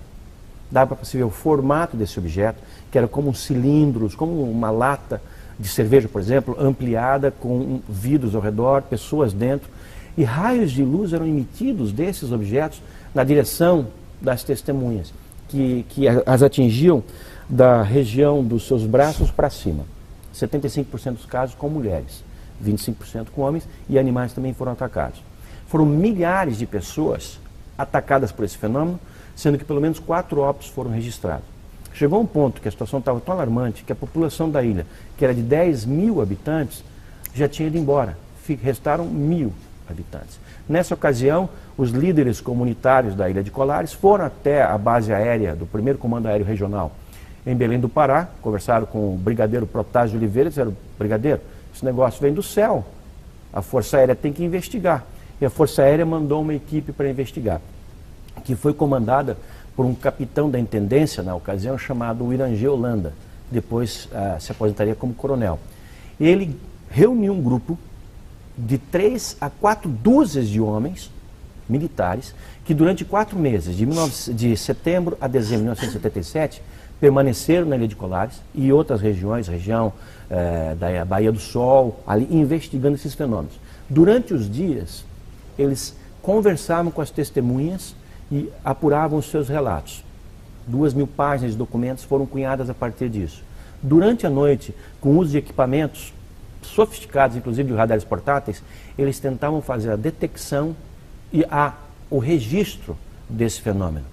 dava para perceber o formato desse objeto, que era como cilindros, como uma lata de cerveja, por exemplo, ampliada com vidros ao redor, pessoas dentro, e raios de luz eram emitidos desses objetos na direção das testemunhas, que as atingiam da região dos seus braços para cima. 75% dos casos com mulheres, 25% com homens, e animais também foram atacados. Foram milhares de pessoas atacadas por esse fenômeno, sendo que pelo menos 4 óbitos foram registrados. Chegou um ponto que a situação estava tão alarmante que a população da ilha, que era de 10 mil habitantes, já tinha ido embora. Restaram 1.000 habitantes. Nessa ocasião, os líderes comunitários da Ilha de Colares foram até a base aérea do 1º Comando Aéreo Regional em Belém do Pará, conversaram com o brigadeiro Protásio de Oliveira e disseram: brigadeiro, esse negócio vem do céu, a Força Aérea tem que investigar. E a Força Aérea mandou uma equipe para investigar, que foi comandada por um capitão da intendência na ocasião chamado Irangê Holanda, depois se aposentaria como coronel. Ele reuniu um grupo de 3 a 4 dúzias de homens militares que durante 4 meses, de setembro a dezembro de 1977, permaneceram na Ilha de Colares e outras regiões, região da Baía do Sol, ali investigando esses fenômenos. Durante os dias, eles conversavam com as testemunhas e apuravam os seus relatos. 2.000 páginas de documentos foram cunhadas a partir disso. Durante a noite, com o uso de equipamentos sofisticados, inclusive de radares portáteis, eles tentavam fazer a detecção e o registro desse fenômeno.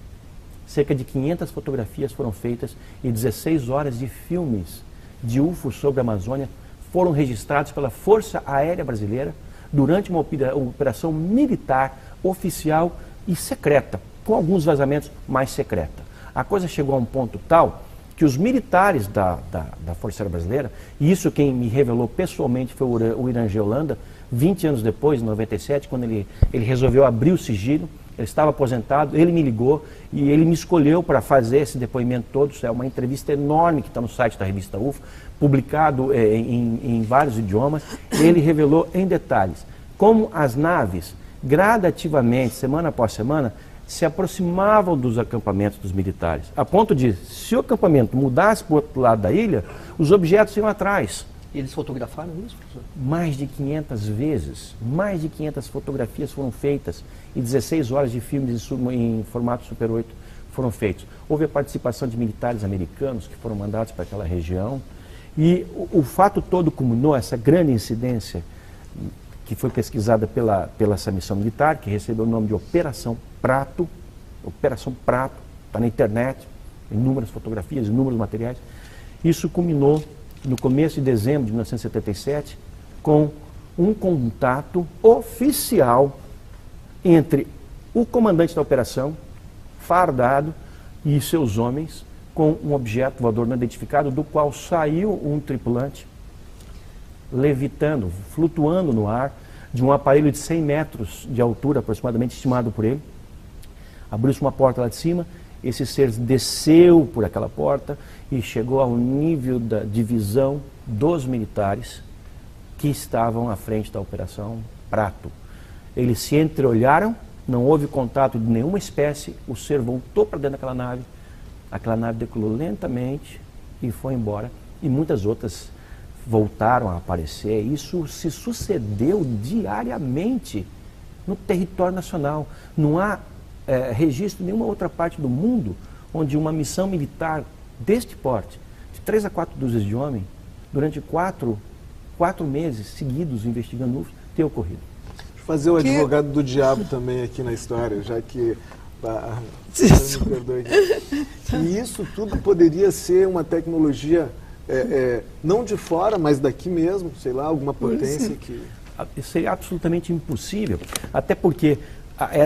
Cerca de 500 fotografias foram feitas e 16 horas de filmes de UFOs sobre a Amazônia foram registrados pela Força Aérea Brasileira durante uma operação militar, oficial e secreta, com alguns vazamentos mais secreta. A coisa chegou a um ponto tal que os militares da Força Aérea Brasileira, e isso quem me revelou pessoalmente foi o Irangê Holanda, 20 anos depois, em 97, quando ele resolveu abrir o sigilo, ele estava aposentado, ele me ligou e ele me escolheu para fazer esse depoimento todo. Isso é uma entrevista enorme que está no site da revista UFO, publicado em vários idiomas. Ele revelou em detalhes como as naves, gradativamente, semana após semana, se aproximavam dos acampamentos dos militares, a ponto de, se o acampamento mudasse para o outro lado da ilha, os objetos iam atrás. E eles fotografaram isso, professor? Mais de 500 vezes, mais de 500 fotografias foram feitas e 16 horas de filmes em formato Super 8 foram feitos. Houve a participação de militares americanos que foram mandados para aquela região e o fato todo culminou, essa grande incidência que foi pesquisada pela essa missão militar, que recebeu o nome de Operação Prato, está na internet, inúmeras fotografias, inúmeros materiais. Isso culminou no começo de dezembro de 1977, com um contato oficial entre o comandante da operação, fardado, e seus homens, com um objeto voador não identificado, do qual saiu um tripulante, levitando, flutuando no ar, de um aparelho de 100 metros de altura, aproximadamente, estimado por ele. Abriu-se uma porta lá de cima, esse ser desceu por aquela porta e chegou ao nível da divisão dos militares que estavam à frente da Operação Prato. Eles se entreolharam, não houve contato de nenhuma espécie, o ser voltou para dentro daquela nave, aquela nave decolou lentamente e foi embora, e muitas outras voltaram a aparecer. Isso se sucedeu diariamente no território nacional. Não há registro em nenhuma outra parte do mundo onde uma missão militar deste porte, de 3 a 4 dúzias de homens, durante 4 meses seguidos investigando UFOs, ter ocorrido. Deixa eu fazer o advogado do diabo também aqui na história, já que... me perdoe aqui. E isso tudo poderia ser uma tecnologia, não de fora, mas daqui mesmo, sei lá, alguma potência que... Seria absolutamente impossível, até porque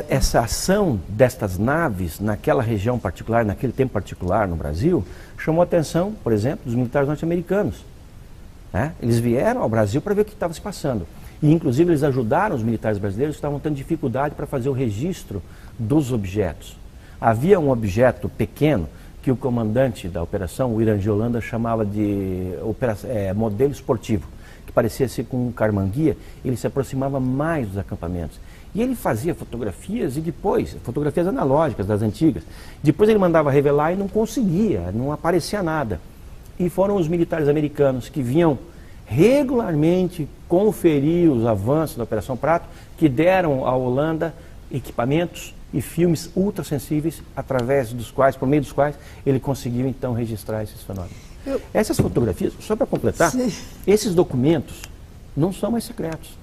essa ação destas naves naquela região particular, naquele tempo particular no Brasil, chamou a atenção, por exemplo, dos militares norte-americanos. Eles vieram ao Brasil para ver o que estava se passando. E, inclusive, eles ajudaram os militares brasileiros que estavam tendo dificuldade para fazer o registro dos objetos. Havia um objeto pequeno que o comandante da operação, o Irã de Holanda, chamava de modelo esportivo, que parecia ser com um carmanguia. Ele se aproximava mais dos acampamentos. E ele fazia fotografias e depois, fotografias analógicas das antigas. Depois ele mandava revelar e não conseguia, não aparecia nada. E foram os militares americanos que vinham regularmente conferir os avanços da Operação Prato, que deram à Holanda equipamentos e filmes ultrassensíveis, através dos quais, por meio dos quais, ele conseguiu então registrar esses fenômenos. Essas fotografias, só para completar, esses documentos não são mais secretos.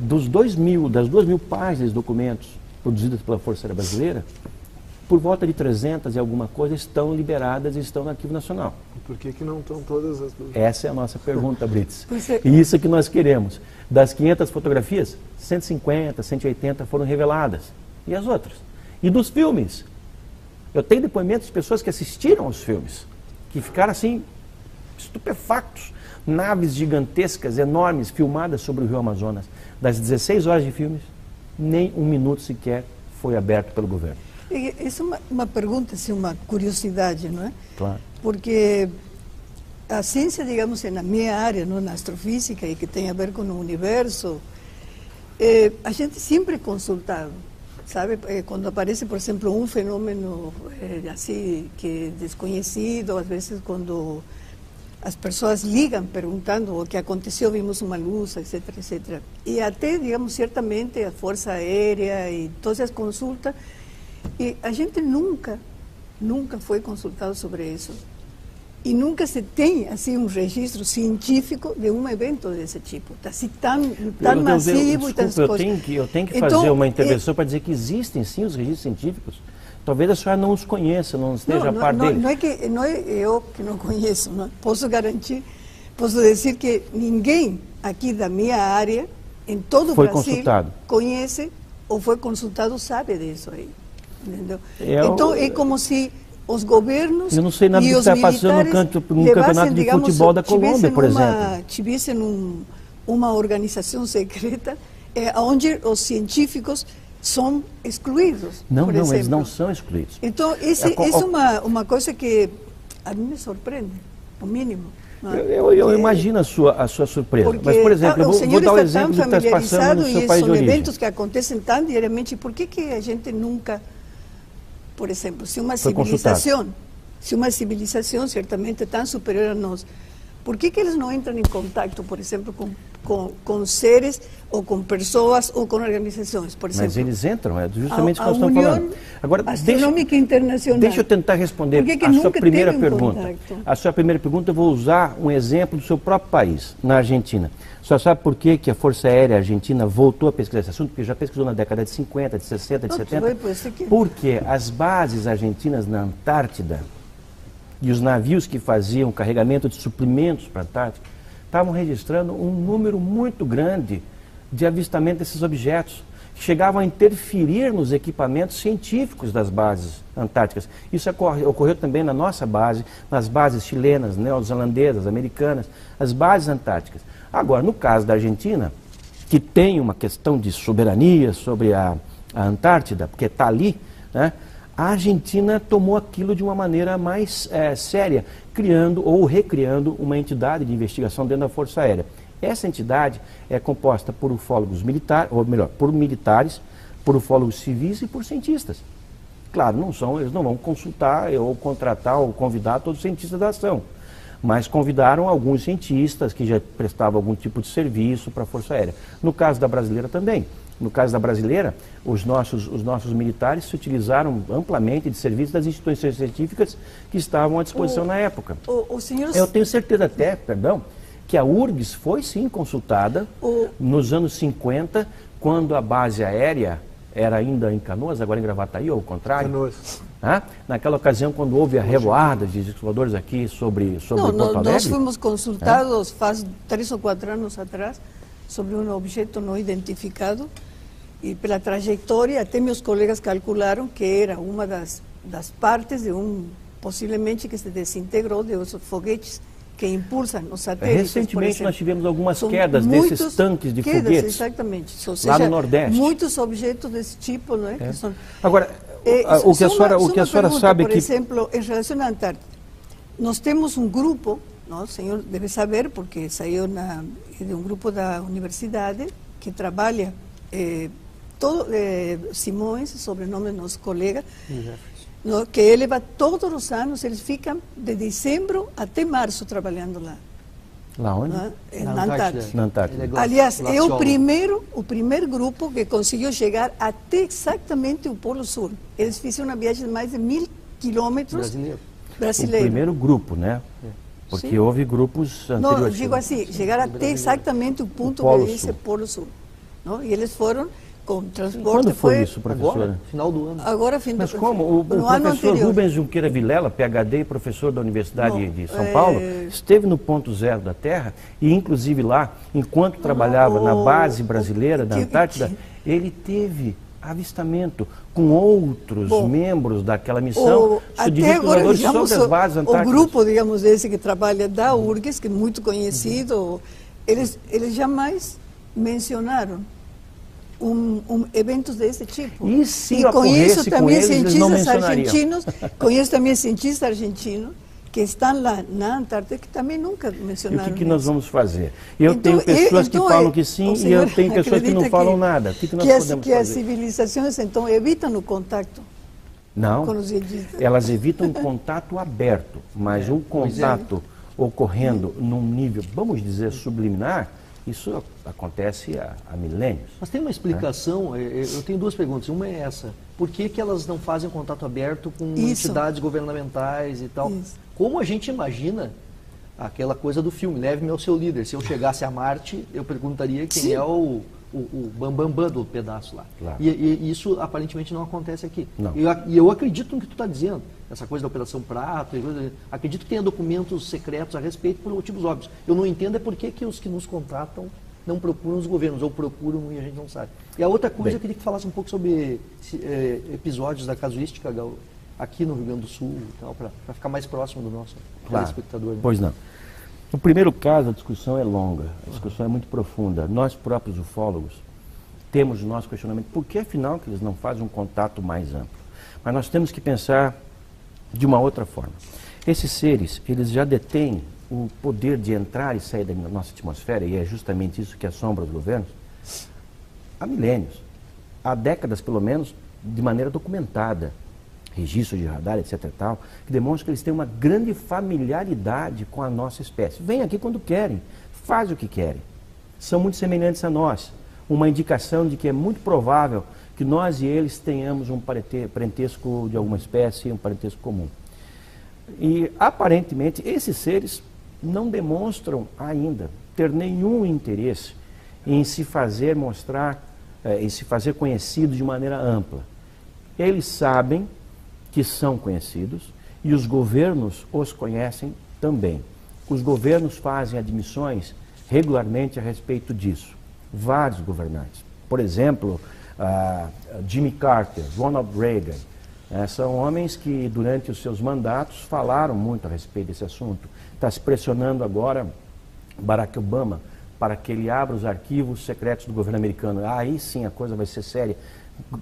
Das 2.000 páginas de documentos produzidas pela Força Aérea Brasileira, por volta de 300 e alguma coisa estão liberadas e estão no Arquivo Nacional. Por que não estão todas as duas? Essa é a nossa pergunta, Brits. E isso é que nós queremos. Das 500 fotografias, 150, 180 foram reveladas. E as outras? E dos filmes? Eu tenho depoimentos de pessoas que assistiram aos filmes, que ficaram assim, estupefactos. Naves gigantescas, enormes, filmadas sobre o Rio Amazonas. Das 16 horas de filmes, nem um minuto sequer foi aberto pelo governo. Isso é uma pergunta, assim, uma curiosidade, não é? Claro. Porque a ciência, digamos, na minha área, não, na astrofísica, e que tem a ver com o universo, a gente sempre é consultado, sabe? Quando aparece, por exemplo, um fenômeno assim, que é desconhecido, às vezes quando as pessoas ligam perguntando o que aconteceu, vimos uma luz, etc, etc. E até, digamos, certamente a Força Aérea e todas as consultas, e a gente nunca foi consultado sobre isso. E nunca se tem assim um registro científico de um evento desse tipo, assim, tão massivo e tão coisas. Eu tenho que fazer uma intervenção para dizer que existem sim os registros científicos. Talvez a senhora não os conheça, não esteja a par deles. Não é eu que não conheço, não. Posso garantir, posso dizer que ninguém aqui da minha área, em todo o Brasil, conhece ou foi consultado, sabe disso aí. Entendeu? Então é como se os governos eu não sei nada e do os que está passando no campeonato de futebol da Colômbia, por exemplo. Tivessem uma organização secreta onde os científicos são excluídos. Não, eles não são excluídos. Então, isso é uma coisa que a mim me surpreende, o mínimo. Eu imagino a sua surpresa. Mas, por exemplo, eu vou dar o exemplo do que está passando no seu país de origem. São eventos que acontecem tão diariamente, por que a gente nunca, por exemplo, se uma civilização certamente tão superior a nós, por que eles não entram em contato, por exemplo, com seres, ou com pessoas, ou com organizações, por exemplo? Mas eles entram, é justamente o que nós estamos falando. Agora, Astronômica Internacional. Deixa eu tentar responder a sua primeira pergunta. A sua primeira pergunta, eu vou usar um exemplo do seu próprio país, na Argentina. Só sabe por que a Força Aérea Argentina voltou a pesquisar esse assunto? Porque já pesquisou na década de 50, de 60, de 70. Porque as bases argentinas na Antártida e os navios que faziam carregamento de suprimentos para a Antártica estavam registrando um número muito grande de avistamento desses objetos, que chegavam a interferir nos equipamentos científicos das bases antárticas. Isso ocorreu também na nossa base, nas bases chilenas, neozelandesas, americanas, as bases antárticas. Agora, no caso da Argentina, que tem uma questão de soberania sobre a Antártida, porque está ali, né? A Argentina tomou aquilo de uma maneira mais séria, criando ou recriando uma entidade de investigação dentro da Força Aérea. Essa entidade é composta por ufólogos militares, ou melhor, por militares, por ufólogos civis e por cientistas. Claro, eles não vão consultar ou contratar ou convidar todos os cientistas da ação, mas convidaram alguns cientistas que já prestavam algum tipo de serviço para a Força Aérea. No caso da brasileira também. No caso da brasileira, os nossos militares se utilizaram amplamente de serviços das instituições científicas que estavam à disposição na época. Senhor... Eu tenho certeza até, que a URGS foi sim consultada nos anos 50, quando a base aérea era ainda em Canoas, agora em Gravataí, ou ao contrário? Canoas. Naquela ocasião, quando houve a revoada de discos voadores aqui sobre Porto Alegre? Nós fomos consultados faz 3 ou 4 anos atrás sobre um objeto não identificado e pela trajetória, até meus colegas calcularam que era uma das partes de possivelmente que se desintegrou de os foguetes que impulsam os satélites. Recentemente nós tivemos algumas quedas desses tanques de foguetes. Exatamente. Ou seja, lá no Nordeste. Muitos objetos desse tipo, não é? Que são... Agora, o que a senhora sabe por exemplo, em relação à Antártida, nós temos um grupo, não, o senhor deve saber, porque saiu de um grupo da universidade que trabalha, Simões, sobrenome do nosso colega, que ele vai todos os anos, eles ficam de dezembro até março trabalhando lá. Lá onde? Na Antártida. Na Antártida. Aliás, é o primeiro grupo que conseguiu chegar até exatamente o Polo Sul. Eles fizeram uma viagem de mais de 1000 quilômetros. Brasileiro. O primeiro grupo, né? Porque sim, houve grupos anteriores. Não, digo assim, chegar até exatamente o ponto que diz Polo Sul. Não? E eles foram com transporte. Quando foi isso, professora? Agora, final do ano. Agora, fim do ano. Mas como? O professor Rubens Junqueira Vilela, PhD e professor da Universidade de São Paulo, esteve no ponto zero da Terra e, inclusive lá, enquanto trabalhava na base brasileira da Antártida, ele teve avistamento com outros membros daquela missão, até agora, digamos, sobre as bases antárticas. O grupo, digamos, esse que trabalha da URGS, que é muito conhecido, eles jamais mencionaram eventos desse tipo. E se conheço também cientistas argentinos, conheço também cientistas argentinos que estão lá na Antártida que também nunca mencionaram. E o que nós vamos fazer? Eu tenho pessoas que falam que sim e eu tenho pessoas que não falam nada. O que nós podemos fazer? Que as civilizações então evitam o contato. Não, elas evitam um contato aberto, mas um contato ocorrendo num nível, vamos dizer, subliminar. Isso acontece há milênios. Mas tem uma explicação, eu tenho duas perguntas. Uma é essa, por que elas não fazem contato aberto com entidades governamentais e tal? Isso. Como a gente imagina aquela coisa do filme, leve-me ao seu líder. Se eu chegasse a Marte, eu perguntaria quem é o bambambam do pedaço lá. Claro. E isso aparentemente não acontece aqui. Não. E eu acredito no que tu está dizendo, essa coisa da Operação Prato, acredito que tenha documentos secretos a respeito por motivos óbvios. Eu não entendo é por que os que nos contratam não procuram os governos, ou procuram e a gente não sabe. E a outra coisa, eu queria que falasse um pouco sobre episódios da casuística aqui no Rio Grande do Sul, para ficar mais próximo do nosso telespectador. Né? Pois não. No primeiro caso, a discussão é longa, a discussão é muito profunda. Nós próprios ufólogos temos o nosso questionamento, por que afinal que eles não fazem um contato mais amplo? Mas nós temos que pensar de uma outra forma. Esses seres, eles já detêm o poder de entrar e sair da nossa atmosfera, e é justamente isso que assombra os governos, há milênios, há décadas pelo menos, de maneira documentada. Registros de radar, etc. e tal, que demonstram que eles têm uma grande familiaridade com a nossa espécie. Vêm aqui quando querem, fazem o que querem. São muito semelhantes a nós. Uma indicação de que é muito provável que nós e eles tenhamos um parentesco de alguma espécie, um parentesco comum. E, aparentemente, esses seres não demonstram ainda ter nenhum interesse em se fazer mostrar, em se fazer conhecido de maneira ampla. Eles sabem que são conhecidos e os governos os conhecem também. Os governos fazem admissões regularmente a respeito disso. Vários governantes. Por exemplo, Jimmy Carter, Ronald Reagan, são homens que durante os seus mandatos falaram muito a respeito desse assunto. Está se pressionando agora Barack Obama para que ele abra os arquivos secretos do governo americano. Aí sim a coisa vai ser séria.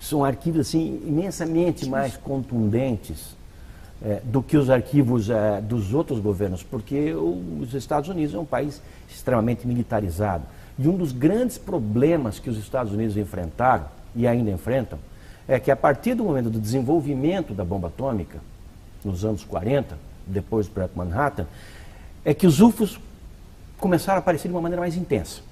São arquivos assim, imensamente mais contundentes do que os arquivos dos outros governos, porque os Estados Unidos é um país extremamente militarizado. E um dos grandes problemas que os Estados Unidos enfrentaram, e ainda enfrentam, é que a partir do momento do desenvolvimento da bomba atômica, nos anos 40, depois do Projeto Manhattan, é que os UFOs começaram a aparecer de uma maneira mais intensa.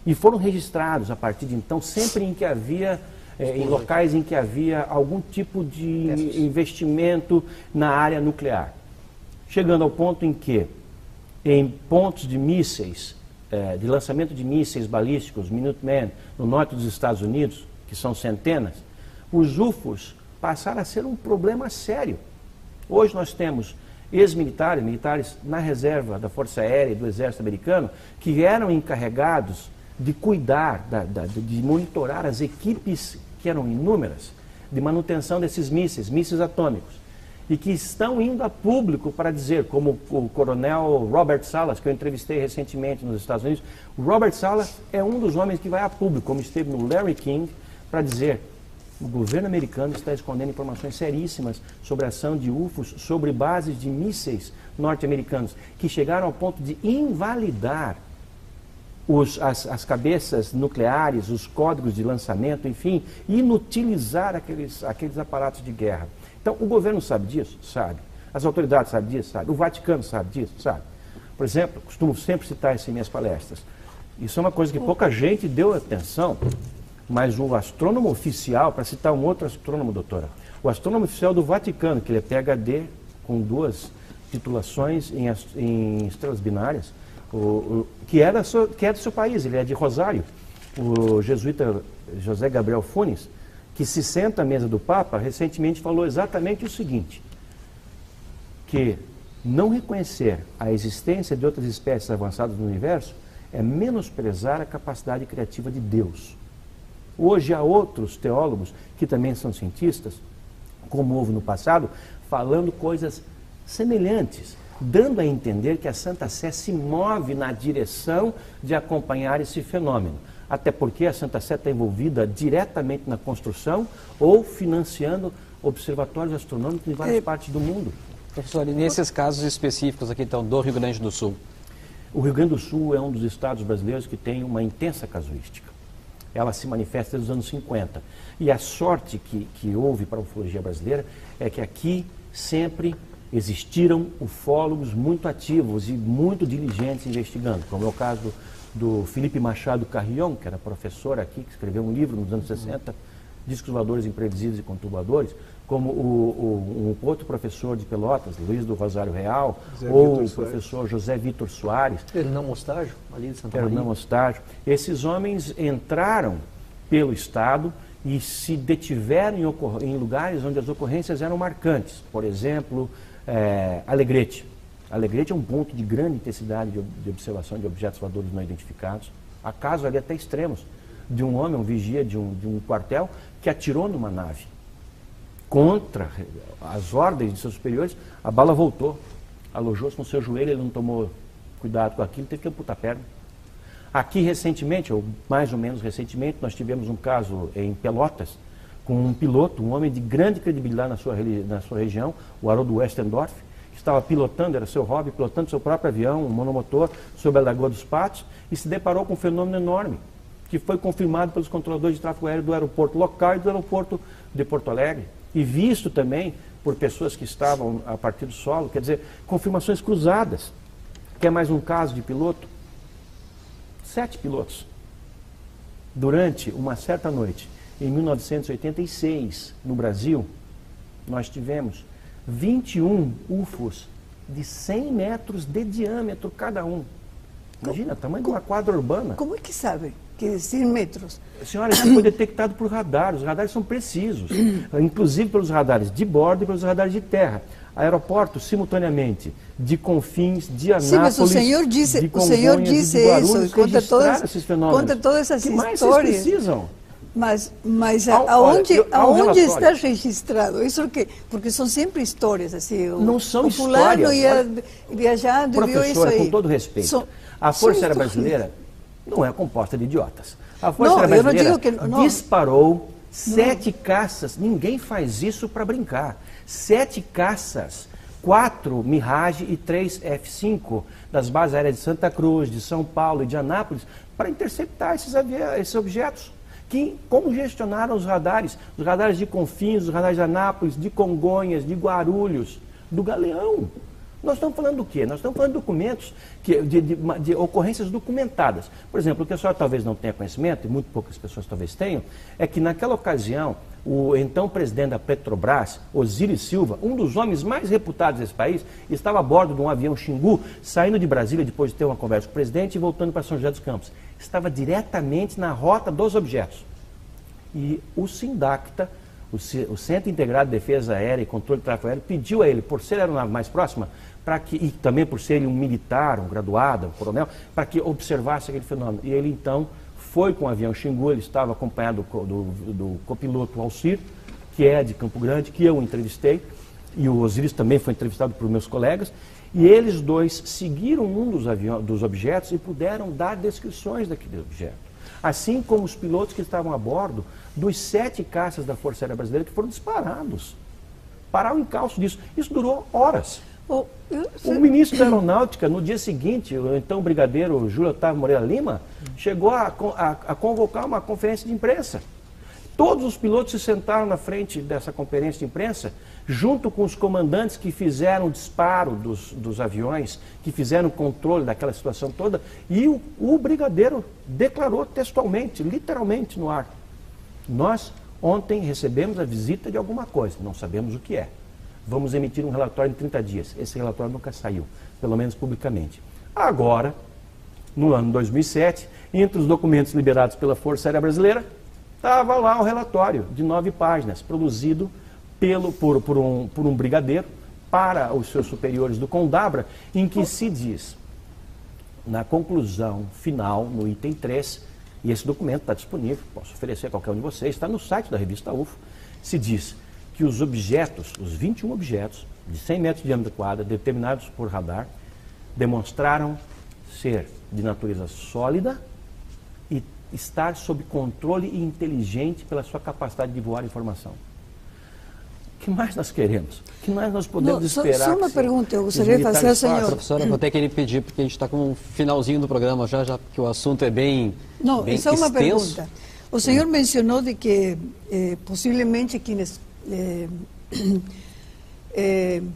E foram registrados, a partir de então, sempre em que havia... em locais em que havia algum tipo de investimento na área nuclear. Chegando ao ponto em que, em pontos de mísseis de lançamento de mísseis balísticos, Minuteman, no norte dos Estados Unidos, que são centenas, os UFOs passaram a ser um problema sério. Hoje nós temos ex-militares, militares na reserva da Força Aérea e do Exército Americano, que eram encarregados de cuidar, de monitorar as equipes, que eram inúmeras, de manutenção desses mísseis atômicos, e que estão indo a público para dizer, como o coronel Robert Salas, que eu entrevistei recentemente nos Estados Unidos. O Robert Salas é um dos homens que vai a público, como esteve no Larry King, para dizer: o governo americano está escondendo informações seríssimas sobre a ação de UFOs sobre bases de mísseis norte-americanos, que chegaram ao ponto de invalidar as cabeças nucleares, os códigos de lançamento, enfim, inutilizar aqueles aparatos de guerra. Então, o governo sabe disso? Sabe. As autoridades sabem disso? Sabe. O Vaticano sabe disso? Sabe. Por exemplo, costumo sempre citar isso em minhas palestras. Isso é uma coisa que pouca gente deu atenção, mas o astrônomo oficial, para citar um outro astrônomo, doutora, o astrônomo oficial do Vaticano, que ele é PhD, com 2 titulações em estrelas binárias, que é do seu país, ele é de Rosário, o jesuíta José Gabriel Funes, que se senta à mesa do Papa, recentemente falou exatamente o seguinte: que não reconhecer a existência de outras espécies avançadas no universo é menosprezar a capacidade criativa de Deus. Hoje há outros teólogos, que também são cientistas, como houve no passado, falando coisas semelhantes, dando a entender que a Santa Sé se move na direção de acompanhar esse fenômeno. Até porque a Santa Sé está envolvida diretamente na construção ou financiando observatórios astronômicos em várias partes do mundo. Professor, e nesses casos específicos aqui, então, do Rio Grande do Sul? O Rio Grande do Sul é um dos estados brasileiros que tem uma intensa casuística. Ela se manifesta desde os anos 50. E a sorte que houve para a ufologia brasileira é que aqui sempre existiram ufólogos muito ativos e muito diligentes investigando, como é o caso do Felipe Machado Carrion, que era professor aqui, que escreveu um livro nos anos 60, Discos Voadores Imprevisíveis e Conturbadores, como um outro professor de Pelotas, Luiz do Rosário Real, ou o professor José Vitor Soares. Hernão Mostágio, ali de Santa Maria. Hernão Mostágio. Esses homens entraram pelo Estado e se detiveram em lugares onde as ocorrências eram marcantes. Por exemplo, Alegrete. Alegrete é um ponto de grande intensidade de observação de objetos voadores não identificados. Há casos ali até extremos, de um homem, um vigia de um quartel, que atirou numa nave. Contra as ordens de seus superiores, a bala voltou, alojou-se no seu joelho, ele não tomou cuidado com aquilo, teve que amputar a perna. Aqui recentemente, ou mais ou menos recentemente, nós tivemos um caso em Pelotas, com um piloto, um homem de grande credibilidade na sua região, o Haroldo Westendorf, que estava pilotando, era seu hobby, pilotando seu próprio avião, um monomotor, sobre a Lagoa dos Patos, e se deparou com um fenômeno enorme, que foi confirmado pelos controladores de tráfego aéreo do aeroporto local e do aeroporto de Porto Alegre, e visto também por pessoas que estavam a partir do solo, quer dizer, confirmações cruzadas. Quer mais um caso de piloto? 7 pilotos. Durante uma certa noite, em 1986, no Brasil, nós tivemos 21 UFOs de 100 metros de diâmetro cada um. Imagina, o tamanho de uma quadra urbana. Como é que sabe que 100 metros? Senhora, isso foi detectado por radar. Os radares são precisos, inclusive pelos radares de bordo e pelos radares de terra. Aeroportos, simultaneamente, de Confins, de Anápolis, sim, mas o senhor disse de Guarulhos, isso, conta todas essas que mais histórias. Vocês precisam? Mas aonde está registrado? Isso porque são sempre histórias assim. Não são o fulano histórias. ia viajando e viu isso Professora, aí. com todo respeito, a Força Aérea Brasileira não é composta de idiotas. A Força Não, Aérea eu não Brasileira digo que não. disparou 7 caças. Ninguém faz isso para brincar. 7 caças, 4 Mirage e 3 F-5 das bases aéreas de Santa Cruz, de São Paulo e de Anápolis para interceptar esses objetos que congestionaram os radares de Confins, os radares de Anápolis, de Congonhas, de Guarulhos, do Galeão. Nós estamos falando do quê? Nós estamos falando de documentos, de ocorrências documentadas. Por exemplo, o que a senhora talvez não tenha conhecimento, e muito poucas pessoas talvez tenham, é que naquela ocasião, o então presidente da Petrobras, Osiris Silva, um dos homens mais reputados desse país, estava a bordo de um avião Xingu, saindo de Brasília depois de ter uma conversa com o presidente e voltando para São José dos Campos. Estava diretamente na rota dos objetos. E o SINDACTA, o Centro Integrado de Defesa Aérea e Controle de Tráfego Aéreo, pediu a ele, por ser a aeronave mais próxima, e também por ser ele um militar, um graduado, um coronel, para que observasse aquele fenômeno. E ele então foi com o avião Xingu, ele estava acompanhado do copiloto Alcir, que é de Campo Grande, que eu entrevistei, e o Osiris também foi entrevistado por meus colegas, e eles dois seguiram um dos objetos e puderam dar descrições daquele objeto. Assim como os pilotos que estavam a bordo dos 7 caças da Força Aérea Brasileira que foram disparados. Parar o encalço disso. Isso durou horas. O ministro da Aeronáutica, no dia seguinte, o então brigadeiro Júlio Otávio Moreira Lima, chegou a convocar uma conferência de imprensa. Todos os pilotos se sentaram na frente dessa conferência de imprensa, junto com os comandantes que fizeram o disparo dos aviões, que fizeram o controle daquela situação toda, e o brigadeiro declarou textualmente, literalmente no ar: nós ontem recebemos a visita de alguma coisa, não sabemos o que é. Vamos emitir um relatório em 30 dias. Esse relatório nunca saiu, pelo menos publicamente. Agora, no ano 2007, entre os documentos liberados pela Força Aérea Brasileira, estava lá o relatório de 9 páginas, produzido por um brigadeiro para os seus superiores do Condabra, em que se diz, na conclusão final, no item 3, e esse documento está disponível, posso oferecer a qualquer um de vocês, está no site da revista UFO, se diz que os objetos, os 21 objetos, de 100 metros de diâmetro quadrado, determinados por radar, demonstraram ser de natureza sólida e estar sob controle e inteligente pela sua capacidade de voar informação. O que mais nós queremos? O que mais nós podemos esperar? Só uma pergunta, eu gostaria de fazer ao senhor. Professora, vou ter que lhe pedir, porque a gente está com um finalzinho do programa já que o assunto é bem só uma pergunta. O senhor mencionou de que possivelmente quienes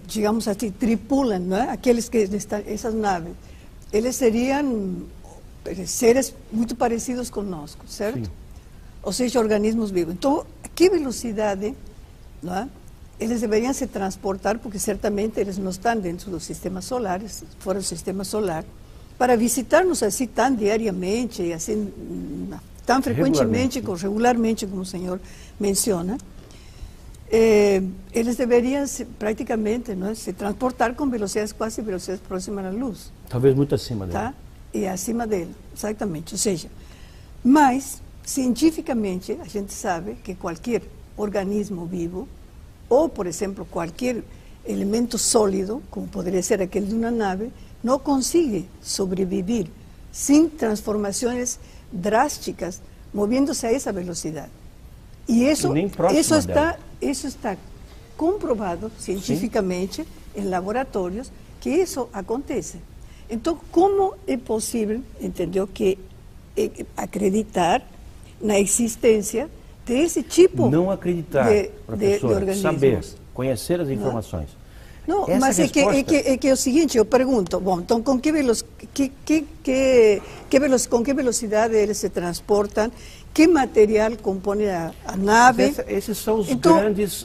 digamos assim, tripulam, não é? Aqueles que estão, essas naves, eles seriam seres muito parecidos conosco, certo? Sim. Ou seja, organismos vivos. Então, a que velocidade, não é? Eles deveriam se transportar, porque certamente eles não estão dentro do sistema solar, fora do sistema solar, para visitar-nos assim tão diariamente, assim, tão frequentemente, regularmente, como o senhor menciona. Eles deveriam praticamente, não é, se transportar com velocidades quase velocidades próximas à luz. Talvez muito acima dele. Tá? E acima dele, exatamente. Ou seja, mas, cientificamente, a gente sabe que qualquer organismo vivo, ou, por exemplo, qualquer elemento sólido, como poderia ser aquele de uma nave, não consegue sobreviver sem transformações drásticas, moviendo-se a essa velocidade. E isso está comprovado cientificamente em laboratórios que isso acontece. Então, como é possível, entendeu, que acreditar na existência desse tipo não acreditar, professor, de organismos? Saber, conhecer as informações. Não, mas é o seguinte, eu pergunto, bom, então com que velocidade eles se transportam? Que material compõe a nave? Esses são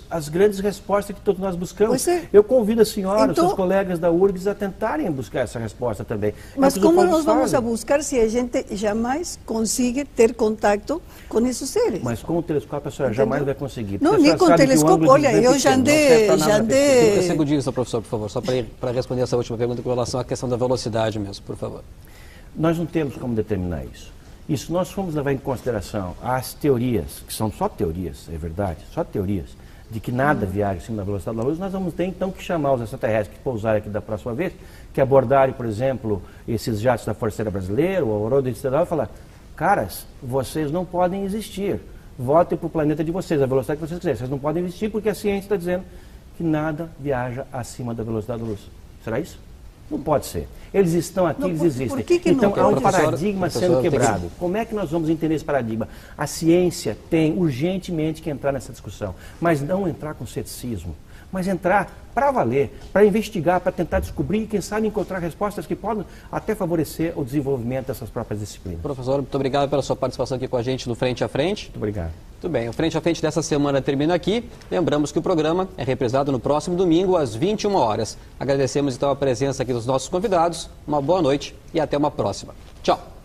as grandes respostas que todos nós buscamos. Eu convido a senhora, os seus colegas da URGS a tentarem buscar essa resposta também. Mas como nós vamos a buscar se a gente jamais consegue ter contato com esses seres? Mas com o telescópio a senhora jamais vai conseguir. Não, nem com o telescópio. Olha, eu já andei... 5 segundinhos, professor, por favor, só para responder essa última pergunta com relação à questão da velocidade mesmo, por favor. Nós não temos como determinar isso. E se nós formos levar em consideração as teorias, que são só teorias, é verdade, só teorias, de que nada viaja acima da velocidade da luz, nós vamos ter então que chamar os extraterrestres que pousarem aqui da próxima vez, que abordarem, por exemplo, esses jatos da Força Aérea Brasileira, o Aurora Estelar, e falar: caras, vocês não podem existir, voltem para o planeta de vocês, a velocidade que vocês quiserem, vocês não podem existir porque a ciência está dizendo que nada viaja acima da velocidade da luz. Será isso? Não pode ser. Eles estão aqui, eles existem. Então há um paradigma sendo quebrado. Como é que nós vamos entender esse paradigma? A ciência tem urgentemente que entrar nessa discussão, mas não entrar com ceticismo, mas entrar para valer, para investigar, para tentar descobrir e, quem sabe, encontrar respostas que podem até favorecer o desenvolvimento dessas próprias disciplinas. Professor, muito obrigado pela sua participação aqui com a gente no Frente a Frente. Muito obrigado. Muito bem, o Frente a Frente dessa semana termina aqui. Lembramos que o programa é reprisado no próximo domingo, às 21 horas. Agradecemos então a presença aqui dos nossos convidados. Uma boa noite e até uma próxima. Tchau!